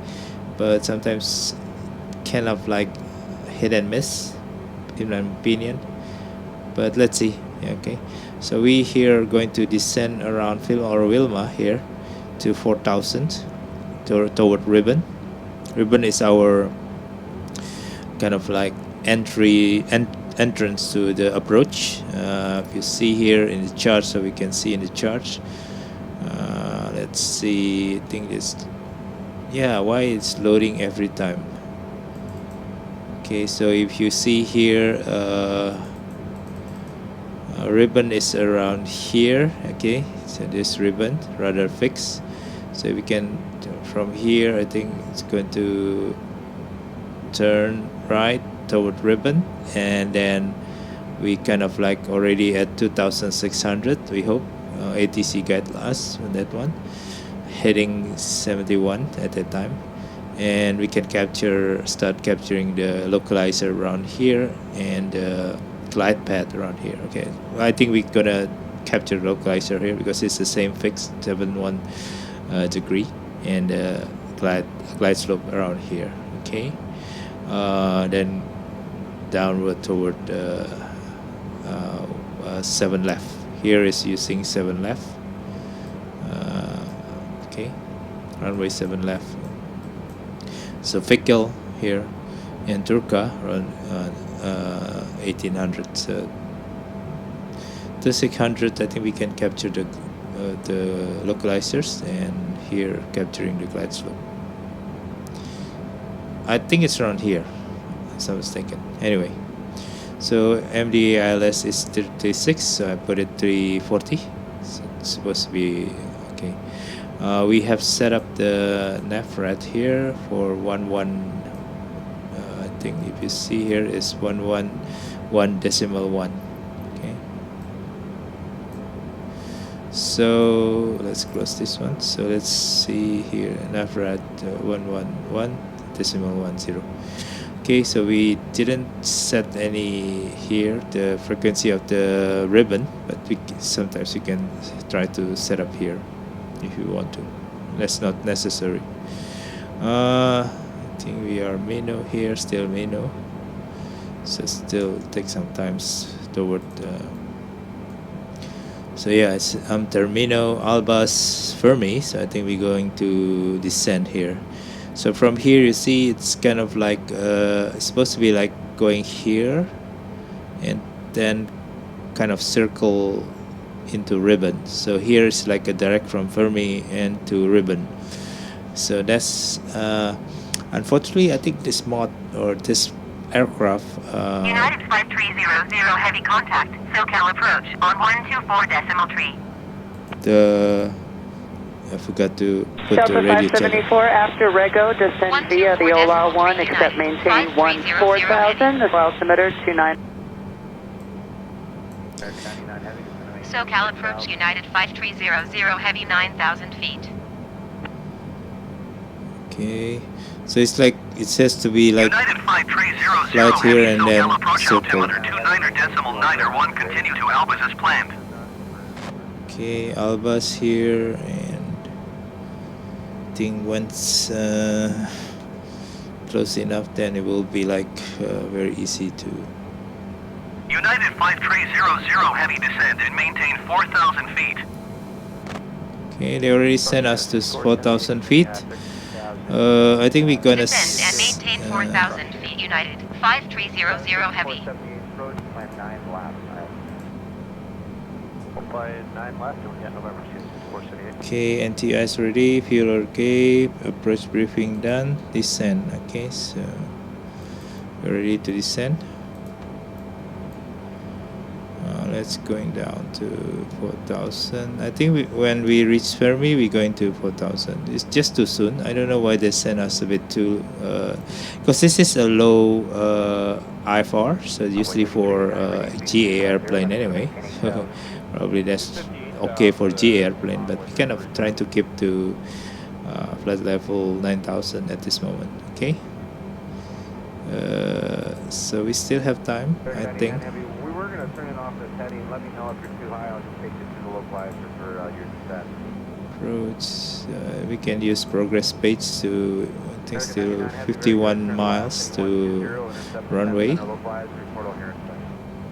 but sometimes kind of like hit and miss, in my opinion. But let's see. Okay. So we here are going to descend around Wilma here to 4,000 toward Ribbon. Ribbon is our kind of like entrance to the approach. If you see here in the chart, so we can see in the chart. Let's see. I think it's why it's loading every time. Okay, so if you see here. Ribbon is around here. Okay, so this ribbon rather fixed, so we can from here I think it's going to turn right toward Ribbon, and then we kind of like already at 2,600 we hope. ATC guide us on that one, heading 71 at that time, and we can start capturing the localizer around here and glide path around here. Okay, I think we're gonna capture localizer here because it's the same fixed 71 degree and glide slope around here. Okay, then downward toward 7 left. Here is using 7 left. Okay, runway 7 left. So Fickle here and Turka run 1800. So to 600, I think we can capture the localizers, and here capturing the glide slope. I think it's around here, as I was thinking. Anyway, So MDILS is 36, so I put it 340. So it's supposed to be okay. We have set up the nav right here for 11. I think if you see here is 111.1. Okay. So let's close this one. So let's see here, nav right 111.10. Okay, so we didn't set any here the frequency of the ribbon, but sometimes you can try to set up here if you want to. That's not necessary. I think we are Mino here, still Mino. So still take some time toward. So yeah, I'm Termino, Albas, Fermi. So I think we're going to descend here. So from here you see it's kind of like it's supposed to be like going here and then kind of circle into ribbon. So here is like a direct from Fermi and to ribbon. So that's unfortunately I think this mod or this aircraft United 5300 heavy contact, SoCal approach on 124.3. I forgot to put the Delta radio 574 after Rego, descend via the OLA 1, except maintain 14,000, the altimeter 29. SoCal approach United 5300 heavy 9,000 feet. Okay, so it's like it says to be like United 5300 flight here and then approach circle. altimeter 29.901, continue to Albus as planned. Okay, Albas here, and I think once close enough, then it will be like very easy to. United 5300 heavy descend and maintain 4,000 feet. Okay, they already sent us to 4,000 feet. I think we're gonna Descend and maintain 4,000 feet. United 5300 heavy. Okay, NTI's ready, fuel okay, approach briefing done, descend. Okay, so we're ready to descend. Let's going down to 4,000. I think when we reach Fermi, we're going to 4,000. It's just too soon. I don't know why they sent us a bit too, because this is a low IFR, so usually for GA airplane anyway. So probably that's okay for GA airplane, but we kind of trying to keep to flight level 9,000 at this moment. Okay. So we still have time, I think. Turn it off this heading. Let me know if you're too high. I'll just take it to the localizer for your descent. Approach. We can use progress page to I think still 51 miles to runway.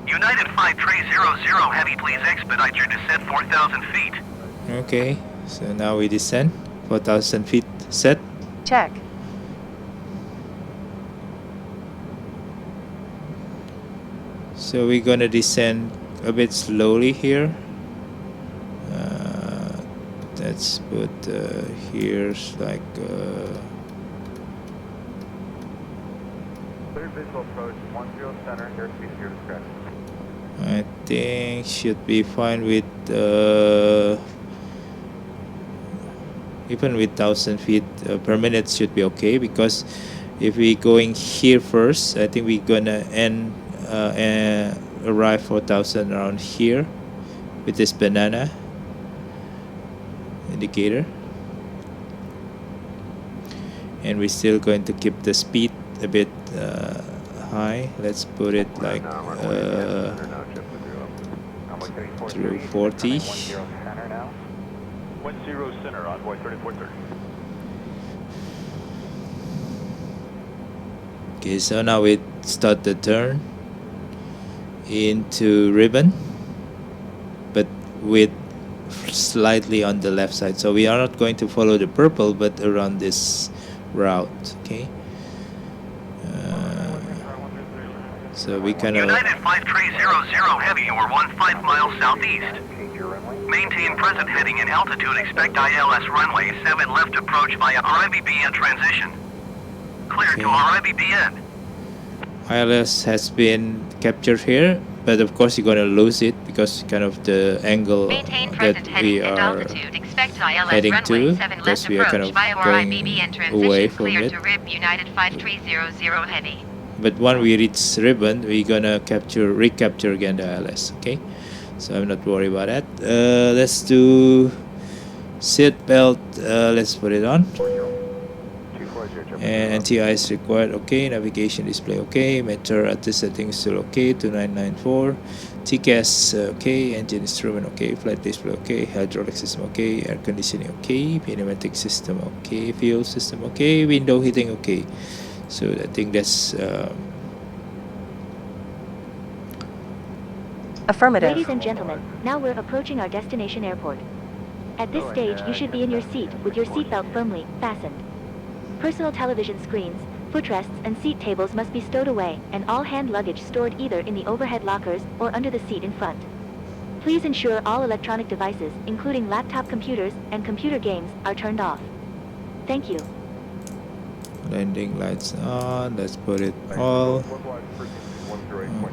United 5300 heavy, please expedite your descent 4,000 feet. Okay, so now we descend 4,000 feet set. Check. So we're gonna descend a bit slowly here. Let's put here's like Clear visual approach 10 center, airspeed at your discretion. I think should be fine with even with 1,000 feet per minute should be okay, because if we going here first, I think we're gonna end arrive 4,000 around here with this banana indicator, and we're still going to keep the speed a bit high. Let's put it like through 40. 10 center, envoy 3430. Okay, so now we start the turn into ribbon, but with slightly on the left side. So we are not going to follow the purple, but around this route. Okay. So we kind of. United 5300 heavy, you are 15 miles southeast. Maintain present heading and altitude. Expect ILS runway 7 left approach via RIVBN transition. Clear to RIVBN. ILS has been capture here, but of course you're gonna lose it because kind of the angle Maintain that present we heading and are altitude. Expect ILS heading runway to, 7 because left we are kind approach of via going RIBB and away transition. from Clear it. to RIB United 5300 heavy. But when we reach ribbon, we're gonna recapture again the ILS. Okay, so I'm not worried about that. Let's do seat belt. Let's put it on. And NTI is required. Okay, navigation display. Okay, meter at the settings still okay. 2994. TCAS okay. Engine instrument okay. Flight display okay. Hydraulic system okay. Air conditioning okay. Pneumatic system okay. Fuel system okay. Window heating okay. So I think that's Affirmative. Ladies and gentlemen, now we're approaching our destination airport. At this stage, you should be in your seat with your seatbelt firmly fastened. Personal television screens, footrests, and seat tables must be stowed away, and all hand luggage stored either in the overhead lockers or under the seat in front. Please ensure all electronic devices, including laptop computers and computer games, are turned off. Thank you. landing lights on. Let's put it all.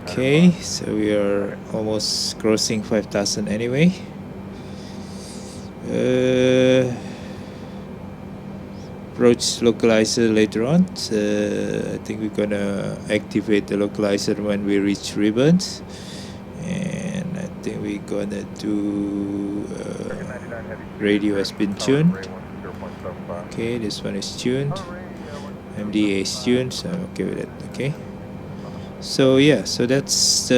Okay, so we are almost crossing 5,000 anyway. Approach localizer later on. I think we're gonna activate the localizer when we reach ribbons, and I think we're gonna do radio has been tuned. Okay, this one is tuned. MDA is tuned, so I'm okay with it. Okay, so yeah, so that's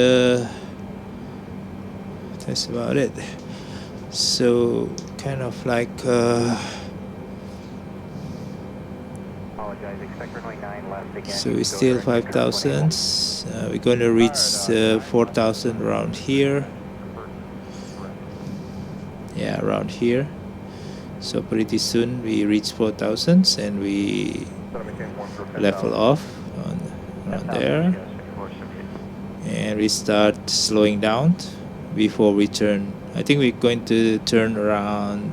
about it. So kind of like so we're still 5,000. We're gonna reach 4,000 around here. Yeah, around here. So pretty soon we reach 4,000 and we level off around there, and we start slowing down before we turn. I think we're going to turn around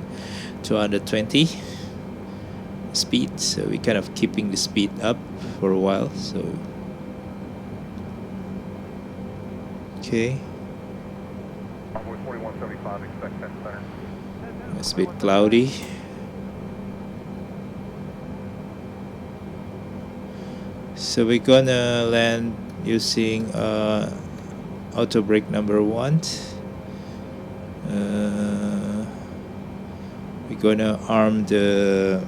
220 speed, so we're kind of keeping the speed up for a while. So okay, it's a bit cloudy. So we're gonna land using auto brake number 1. We're gonna arm the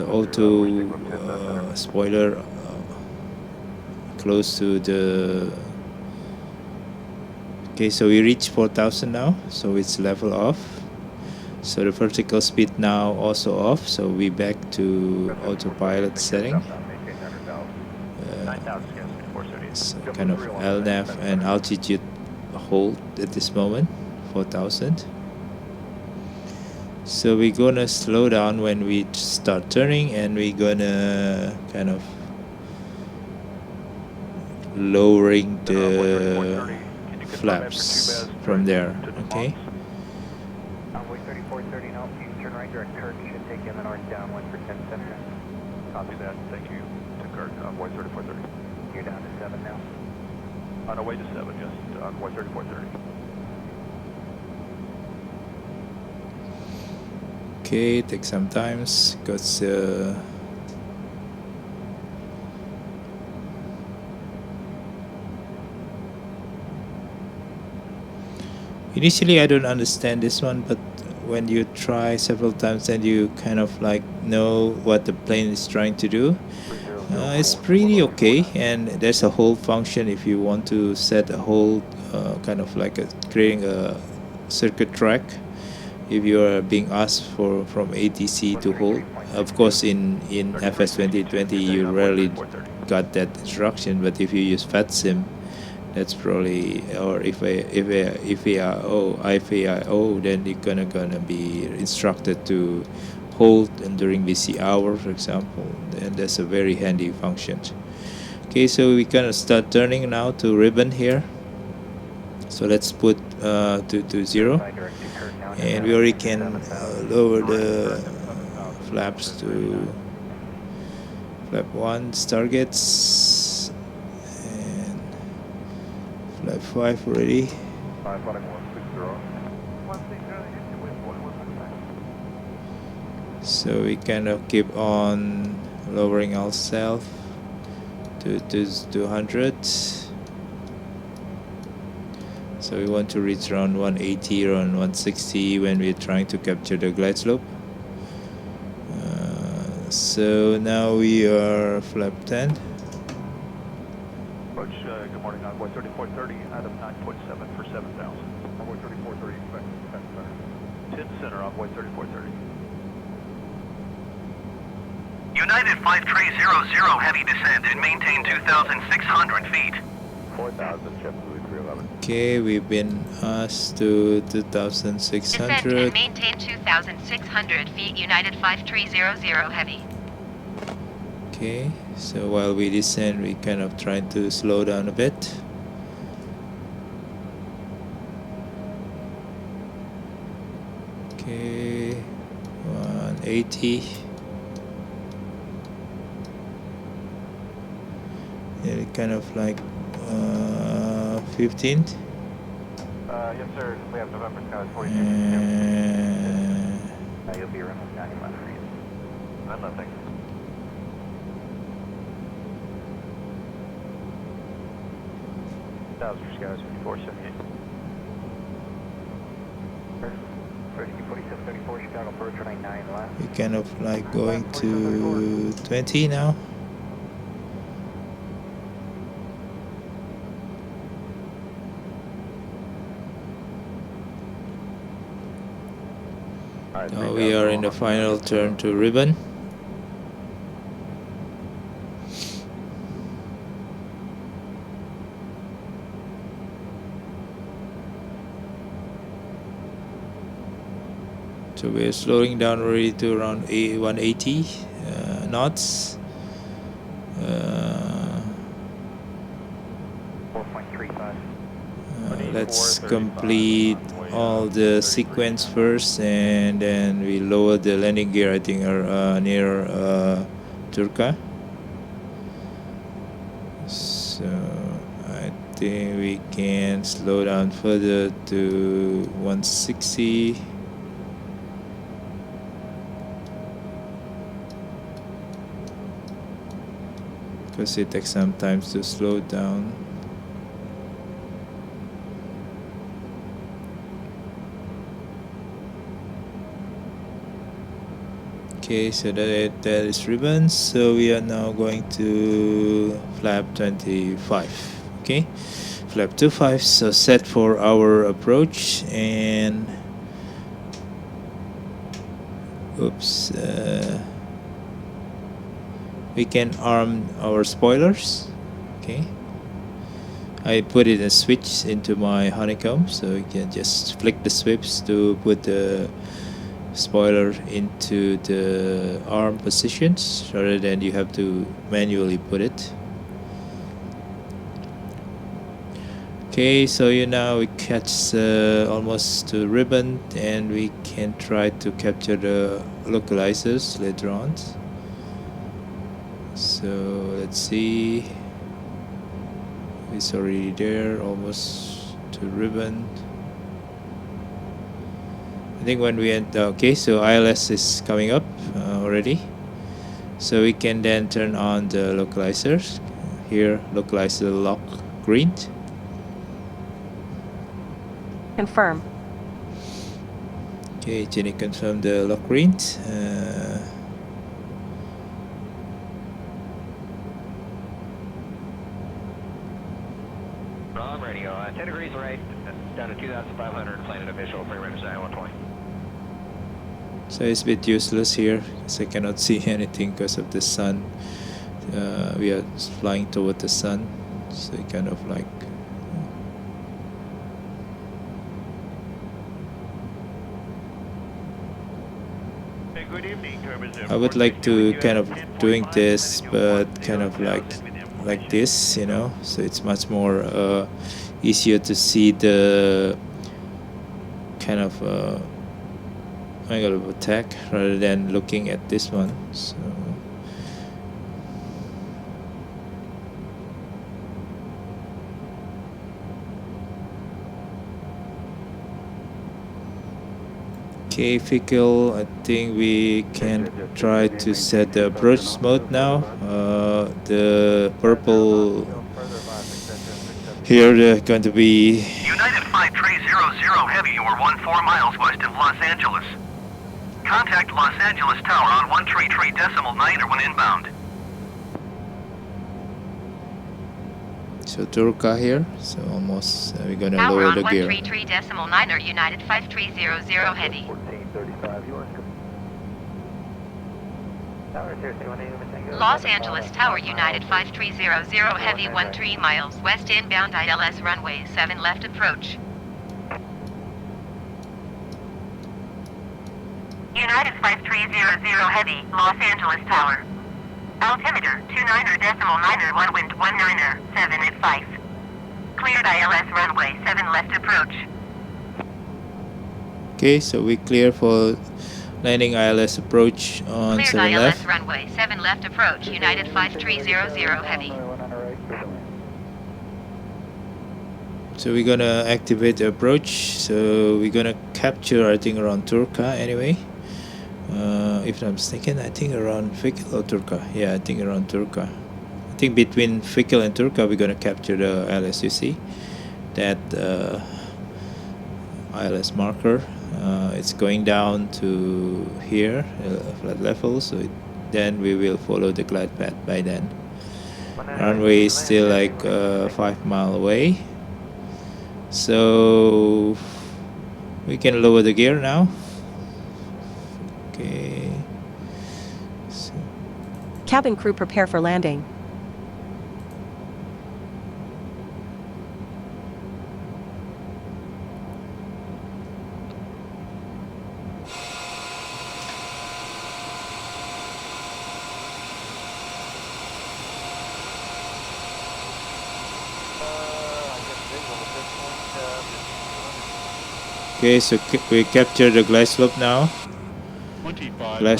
auto spoiler close to the. Okay, so we reach 4,000 now, so it's level off. So the vertical speed now also off, so we back to autopilot setting. So kind of LNAV and altitude hold at this moment, 4,000. So we're gonna slow down when we start turning, and we're gonna kind of lowering the flaps from there. Okay. Copy that. Thank you. To Envoy 3430. You're down to 7 now. On our way to 7, yes. Envoy 3430. Okay, take some time because initially I don't understand this one, but when you try several times and you kind of like know what the plane is trying to do, it's pretty okay. And there's a hold function if you want to set a hold, kind of like creating a circuit track if you are being asked from ATC to hold. Of course in FS 2020 you rarely got that instruction, but if you use FATSIM, that's probably, or if IFAIO, then you're gonna be instructed to hold and during VC hour, for example, and that's a very handy function. Okay, so we gonna start turning now to ribbon here. So let's put to 0, and we already can lower the flaps to flap 1 targets. 5 already. 5 flying 160. 160, wind 115. So we kind of keep on lowering ourselves to 200. So we want to reach around 180, around 160 when we're trying to capture the glide slope. So now we are flap 10. Approach, good morning, Envoy 3430, Adam 9.7 for 7,000. Envoy 3430, expect 10 center, Envoy 3430. United 5300 heavy descent and maintain 2,600 feet. 4,000, JetBlue 311. Okay, we've been asked to Descent and 2,600. maintain 2,600 feet. United 5300 heavy. Okay, so while we descend, we kind of try to slow down a bit. Okay, 180. Yeah, kind of like 15. Yes, sir. We have November Sky 42. You'll be around 95 feet. I'm not thinking. Thousand for Skies 5478. 47, 34, Chicago Bird, running 9 left. We kind of like going to 20 now. Now we are in the final turn to ribbon. So we're slowing down already to around 180 knots. 4.35. Let's complete all the sequence first, and then we lower the landing gear, I think, near Turka. So I think we can slow down further to 160. Because it takes some time to slow down. Okay, so that is ribbon. So we are now going to flap 25. Okay, flap 25. So set for our approach, and oops, we can arm our spoilers. Okay, I put it a switch into my Honeycomb, so you can just flick the switch to put the spoiler into the arm positions rather than you have to manually put it. Okay, so now we catch almost to ribbon, and we can try to capture the localizers later on. So let's see, it's already there, almost to ribbon. I think when we enter, okay, so ILS is coming up already, so we can then turn on the localizers. Here, localizer lock green. Confirm. Okay, Jenny confirm the lock green. Ron radio, 10 degrees right, down to 2,500, planet official, frame rate is 120. So it's a bit useless here because I cannot see anything because of the sun. We are flying toward the sun, so it kind of like Good evening, I would like to kind of doing this, but kind of like this, you know, so it's much more easier to see the kind of angle of attack rather than looking at this one. So Okay, vehicle, I think we can try to set the approach mode now. The purple here, they're going to be United 5300 Heavy, you are 14 miles west of Los Angeles. Contact Los Angeles Tower on 133.9 when inbound. so Turca here, so almost we're gonna Tower lower on the gear. 133.9 United 5300 Heavy. 1435, yours. Tower 021 Los Angeles Tower United 5300 Heavy 13 miles west inbound ILS runway 7 left approach. United 5300 Heavy, Los Angeles Tower. Altimeter 29.91 wind 197 at 5. Cleared ILS runway 7 left approach. Okay, so we clear for landing ILS approach on Cleared 7 ILS left. runway 7 left approach, United 5300 Heavy. So we're gonna activate the approach. So we're gonna capture, I think, around Turca anyway. If I'm mistaken, I think around Fikil or Turca. Yeah, I think around Turca. I think between Fikil and Turca, we're gonna capture the ILS. You see that ILS marker. It's going down to here, flat level. So then we will follow the glide path by then. Runway is still like 5 miles away. So we can lower the gear now. Okay. So Cabin crew prepare for landing. okay, so we capture the glide slope now. Glide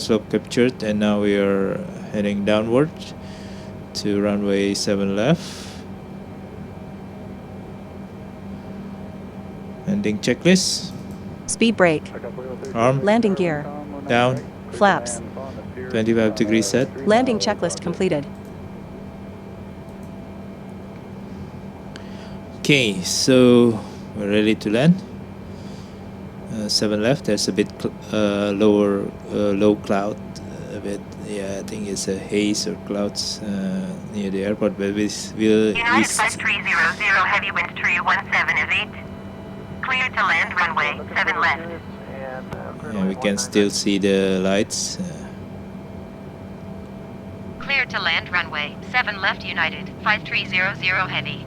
slope captured, and now we are heading downward to runway 7 left. Landing checklist. Speed brake. Arm. Landing gear. Down. Flaps. 25 degrees set. Landing checklist completed. Okay, so we're ready to land. 7 left. There's a bit lower, low cloud. A bit, yeah. I think it's a haze or clouds near the airport. But we'll. United 5300 Heavy wind 317 is 8. Clear to land runway 7 left. Yeah, we can still see the lights. Clear to land runway 7 left United 5300 Heavy.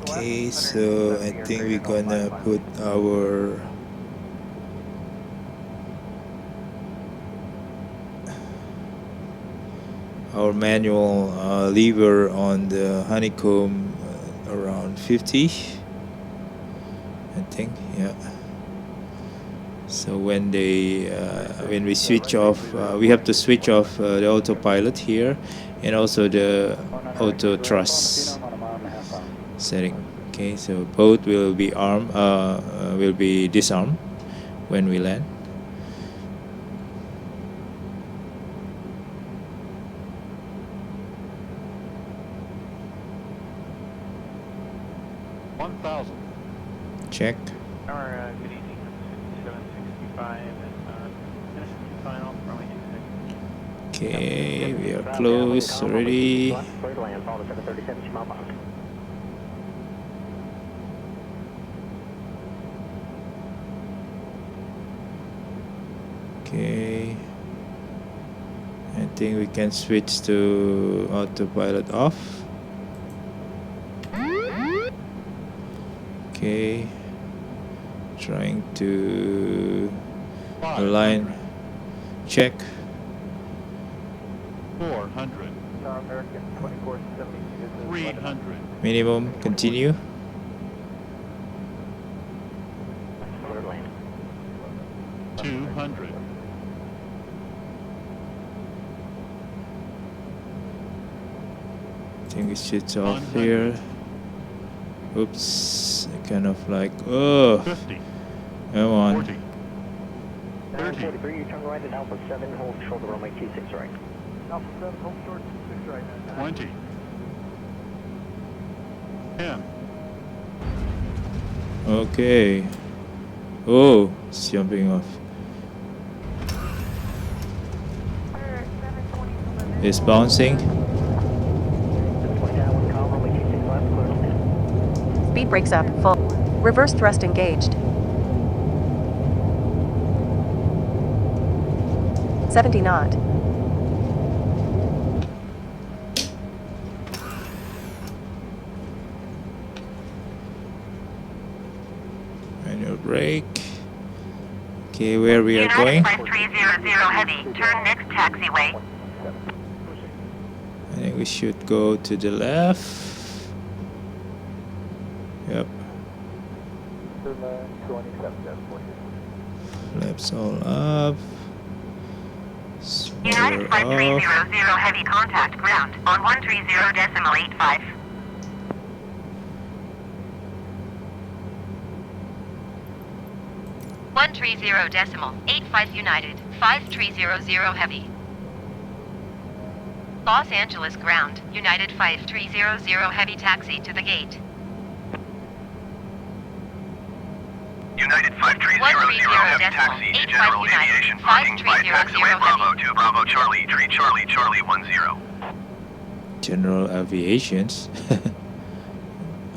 Okay, so I think we're gonna put our manual lever on the Honeycomb around 50, I think. Yeah. So when we switch off, we have to switch off the autopilot here, and also the auto thrust setting. Okay, so both will be disarmed when we land. Check. Good evening, 765 and final, runway 26. Okay, we are close already. Okay, I think we can switch to autopilot off. Okay, trying to align, check. 400. 300. Minimum, continue. $200. think it shoots off here. Oops, kind of like, oh, 50. come on. 40. 43, you turn right at Alpha 7, hold short of runway 26 right. Alpha 7, hold short 26 right. 20. 10. Okay. Oh, it's jumping off. It's bouncing. Speed brakes up, full. Reverse thrust engaged. 70 knot. Manual brake. Okay, where we are going? 5300 Heavy, turn next taxiway. I think we should go to the left. Yep. Flaps all up. United Spoiler 5300 off. Heavy, contact ground on 130.85. 130.85 United 5300 Heavy. Los Angeles ground, United 5300 Heavy, taxi to the gate. United 5300 Heavy, taxi to General Aviation parking by taxiway Bravo 2 Bravo Charlie, Tree Charlie, Charlie 10. General Aviations.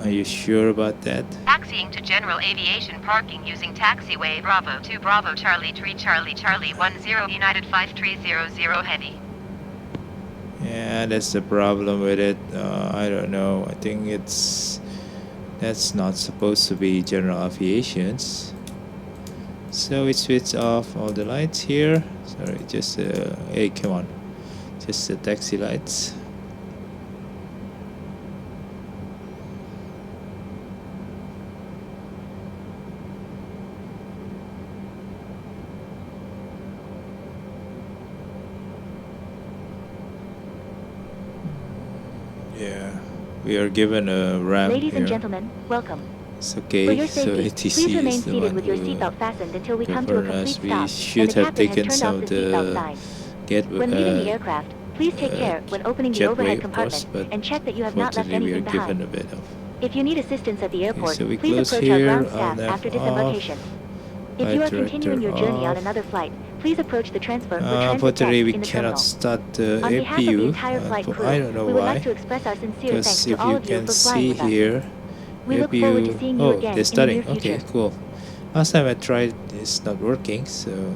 Are you sure about that? Taxiing to General Aviation parking using taxiway Bravo 2 Bravo Charlie, Tree Charlie, Charlie 10 United 5300 Heavy. Yeah, that's the problem with it. I don't know. I think that's not supposed to be General Aviations. So we switch off all the lights here. Sorry, just hey, come on, just the taxi lights. Yeah, we are given a ramp. Ladies here. and gentlemen, welcome. It's okay. For your So safety, ATC please remain is the seated one with your who seatbelt fastened until we come to a govern complete us. We stop, should and the have captain has taken turned some off of the seatbelt the sign. When leaving the aircraft, please take care when opening the jetway, overhead of course, compartment but and check that you have not left fortunately we are anything behind. given a bit of. If you need assistance at the airport, so we please close approach our here, ground I'll staff nav after off. disembarkation. If you are continuing your journey on another flight, please approach the transfer for transit Unfortunately, desk we in the cannot terminal. start the On behalf of the APU. entire flight crew, I don't know we would why. like to express our sincere thanks Because to if all you of you can for flying see with us. here, We look forward to seeing you again they're in the starting. near future. Okay, cool. Last time I tried, it's not working, so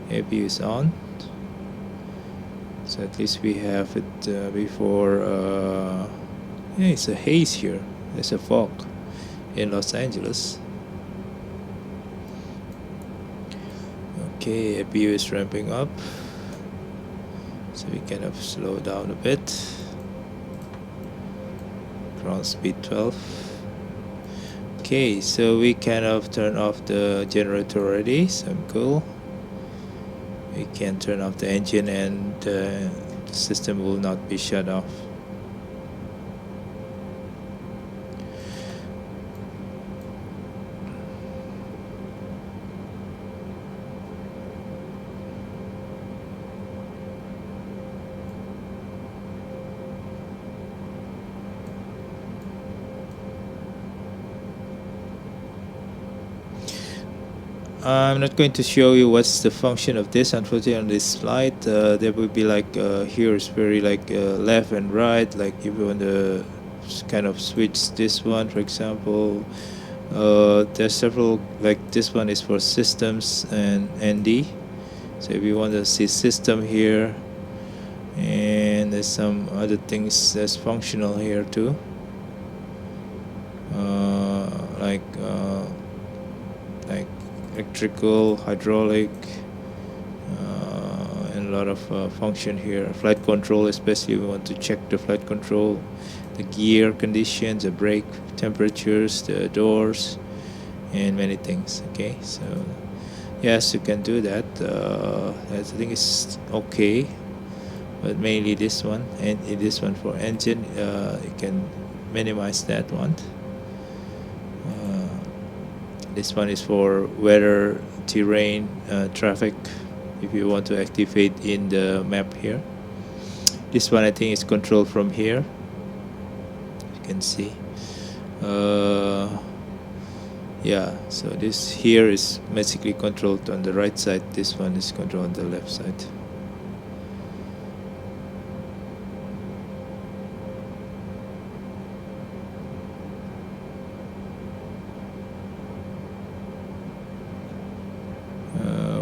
APU is on. So at least we have it before. Yeah, it's a haze here. There's a fog in Los Angeles. Okay, APU is ramping up, so we kind of slow down a bit. Ground speed 12. Okay, so we kind of turn off the generator already, so I'm cool. We can turn off the engine and the system will not be shut off. I'm not going to show you what's the function of this, unfortunately, on this slide. There will be like here is very like left and right, like if you want to kind of switch this one, for example. There's several, like this one is for systems and ND. So if you want to see system here, and there's some other things that's functional here too, like electrical, hydraulic, and a lot of function here. Flight control, especially we want to check the flight control, the gear conditions, the brake temperatures, the doors, and many things. Okay, so yes, you can do that. I think it's okay, but mainly this one, and this one for engine. You can minimize that one. This one is for weather, terrain, traffic, if you want to activate in the map here. This one I think is controlled from here, you can see. Yeah, so this here is basically controlled on the right side, this one is controlled on the left side.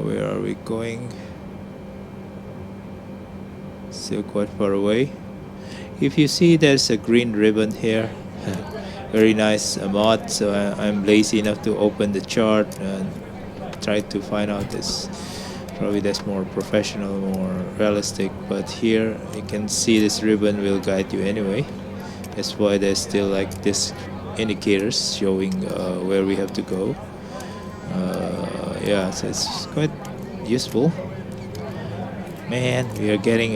Where are we going? Still quite far away. If you see, there's a green ribbon here. Very nice mod. So I'm lazy enough to open the chart and try to find out this. Probably that's more professional, more realistic. But here you can see this ribbon will guide you anyway. That's why there's still like this indicators showing where we have to go. Yeah, so it's quite useful. Man, we are getting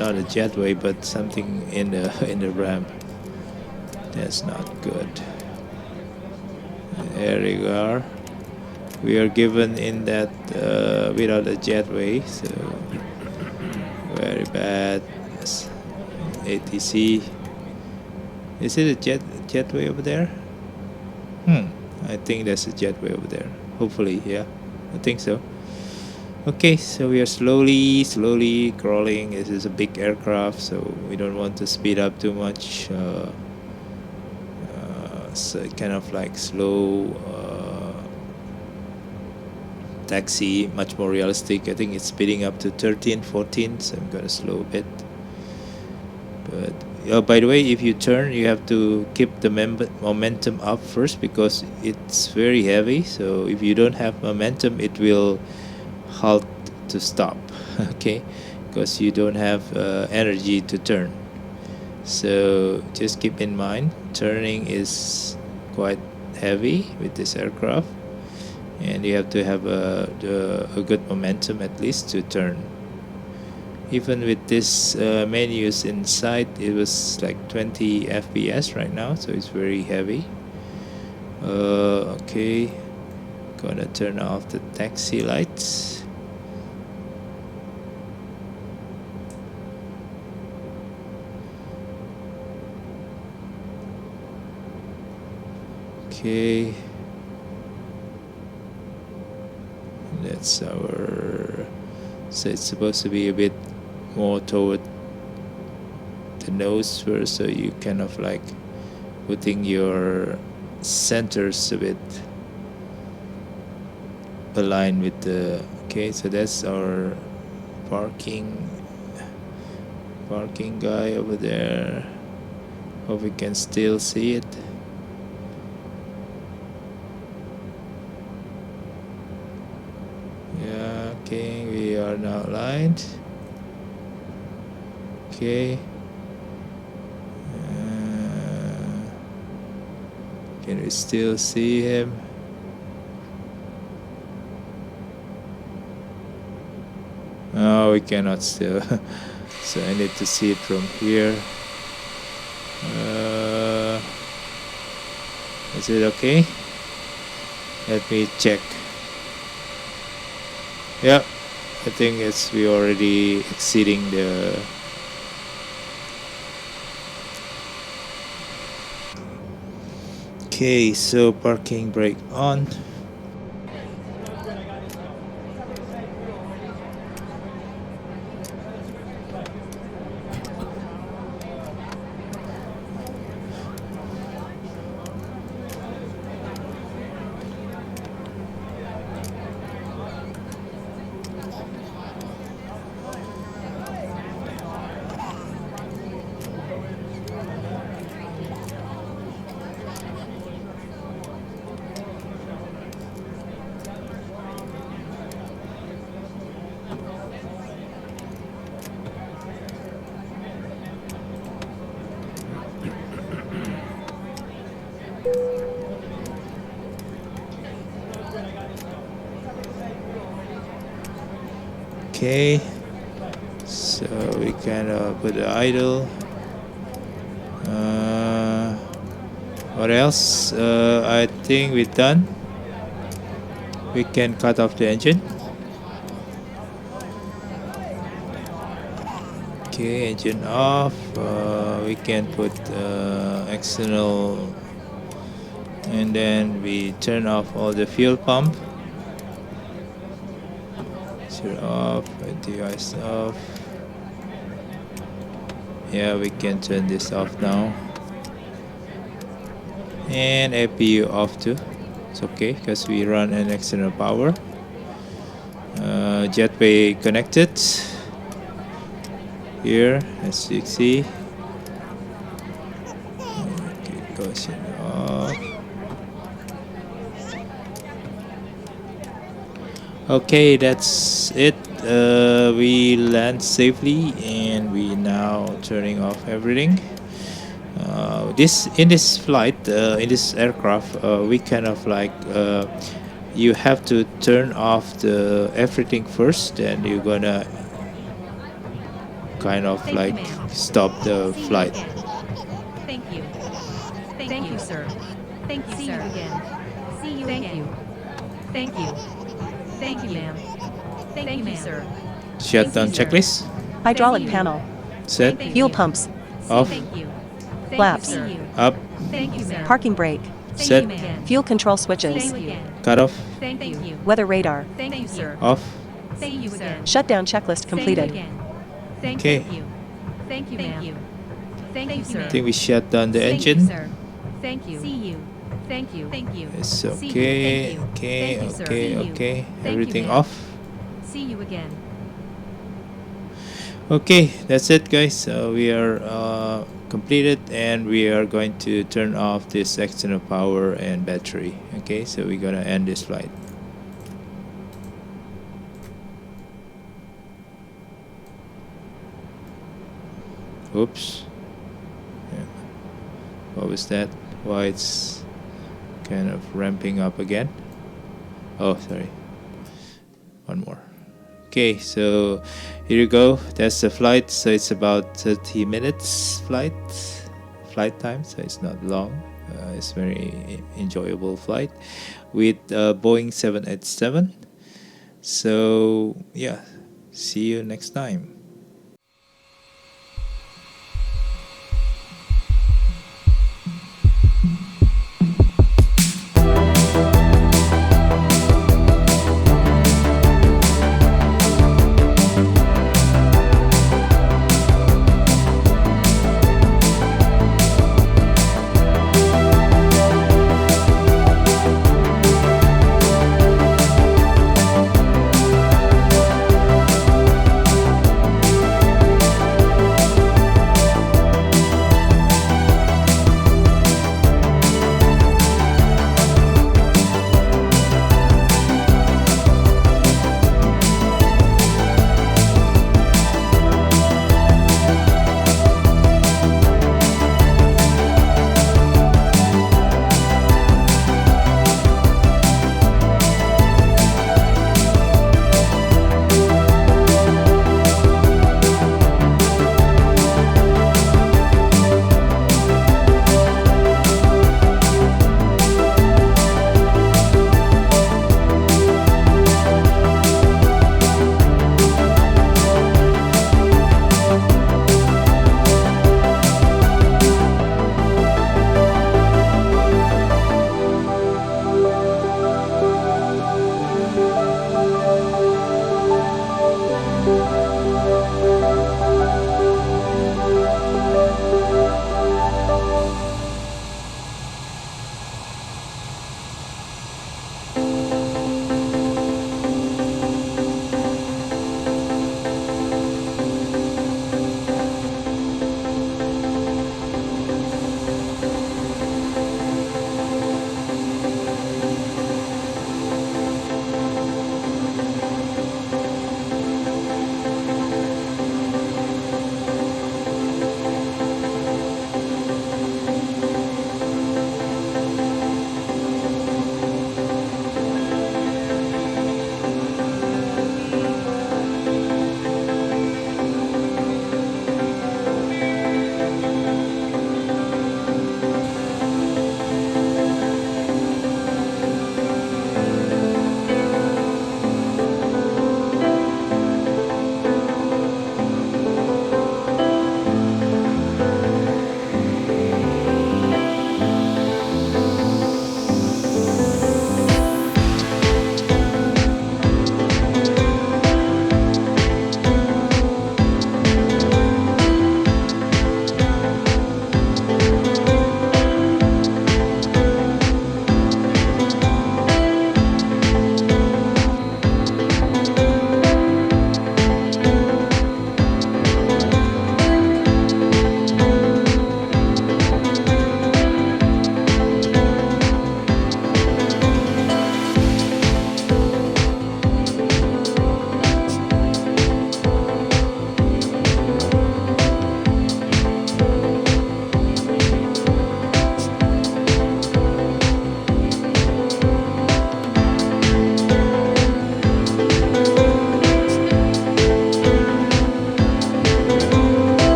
not a jetway, but something in the ramp. That's not good. There we are. We are given in that without a jetway, so very bad. Yes. ATC. Is it a jetway over there? I think there's a jetway over there. Hopefully, yeah. I think so. Okay, so we are slowly crawling. This is a big aircraft, so we don't want to speed up too much. So kind of like slow taxi, much more realistic. I think it's speeding up to 13, 14, so I'm gonna slow a bit. But by the way, if you turn, you have to keep the momentum up first, because it's very heavy. So if you don't have momentum, it will halt to stop. Okay, because you don't have energy to turn. So just keep in mind, turning is quite heavy with this aircraft, and you have to have a good momentum at least to turn. Even with this menus inside, it was like 20 FPS right now, so it's very heavy. Okay, gonna turn off the taxi lights. Okay, that's our, so it's supposed to be a bit more toward the nose first, so you kind of like putting your centers a bit aligned with the, okay, so that's our parking guy over there. Hope we can still see it. Yeah, okay, we are now aligned. Okay. Can we still see him? No, we cannot still. So I need to see it from here. Is it okay? Let me check. Yeah, I think it's we already exceeding the. Okay, so parking brake on. Okay, So we can put the idle. What else? I think we're done. We can cut off the engine. Okay, engine off. We can put external, and then we turn off all the fuel pump. Turn off, device off. Yeah, we can turn this off now. And APU off too. It's okay because we run an external power. Jetway connected. Here, as you see. Okay, goes in off. Okay, that's it. We land safely, and we now turning off everything. In this flight, in this aircraft, we kind of like you have to turn off the everything first, then you're gonna kind of like stop the flight. Thank you. Thank you, sir. Thank you, sir. See you again. See you again. Thank you. Thank you, ma'am. Thank you, sir. Shutdown checklist. Hydraulic panel. Set. Fuel pumps. Off. Flaps. Up. Thank you, sir. Parking brake. Set. Fuel control switches. Cut off. Thank you. Weather radar. Thank you, sir. Off. Thank you, sir. Shutdown checklist completed. Thank Okay. you. Thank you, ma'am. Thank you, sir. I think we shut down the Thank you, engine. sir. Thank you. See you. Thank you. Thank you. It's See you. okay. Thank you. Okay. Thank you, sir. Okay. See you. Okay. Thank you, Everything ma'am. off. See you again. Okay, that's it, guys. So we are completed, and we are going to turn off this external power and battery. Okay, so we're gonna end this flight. Oops. Yeah. What was that? Why it's kind of ramping up again? Oh, sorry. One more. Okay, so here you go. That's the flight. So it's about 30 minutes flight time. So it's not long. It's very enjoyable flight with Boeing 787. So yeah, see you next time.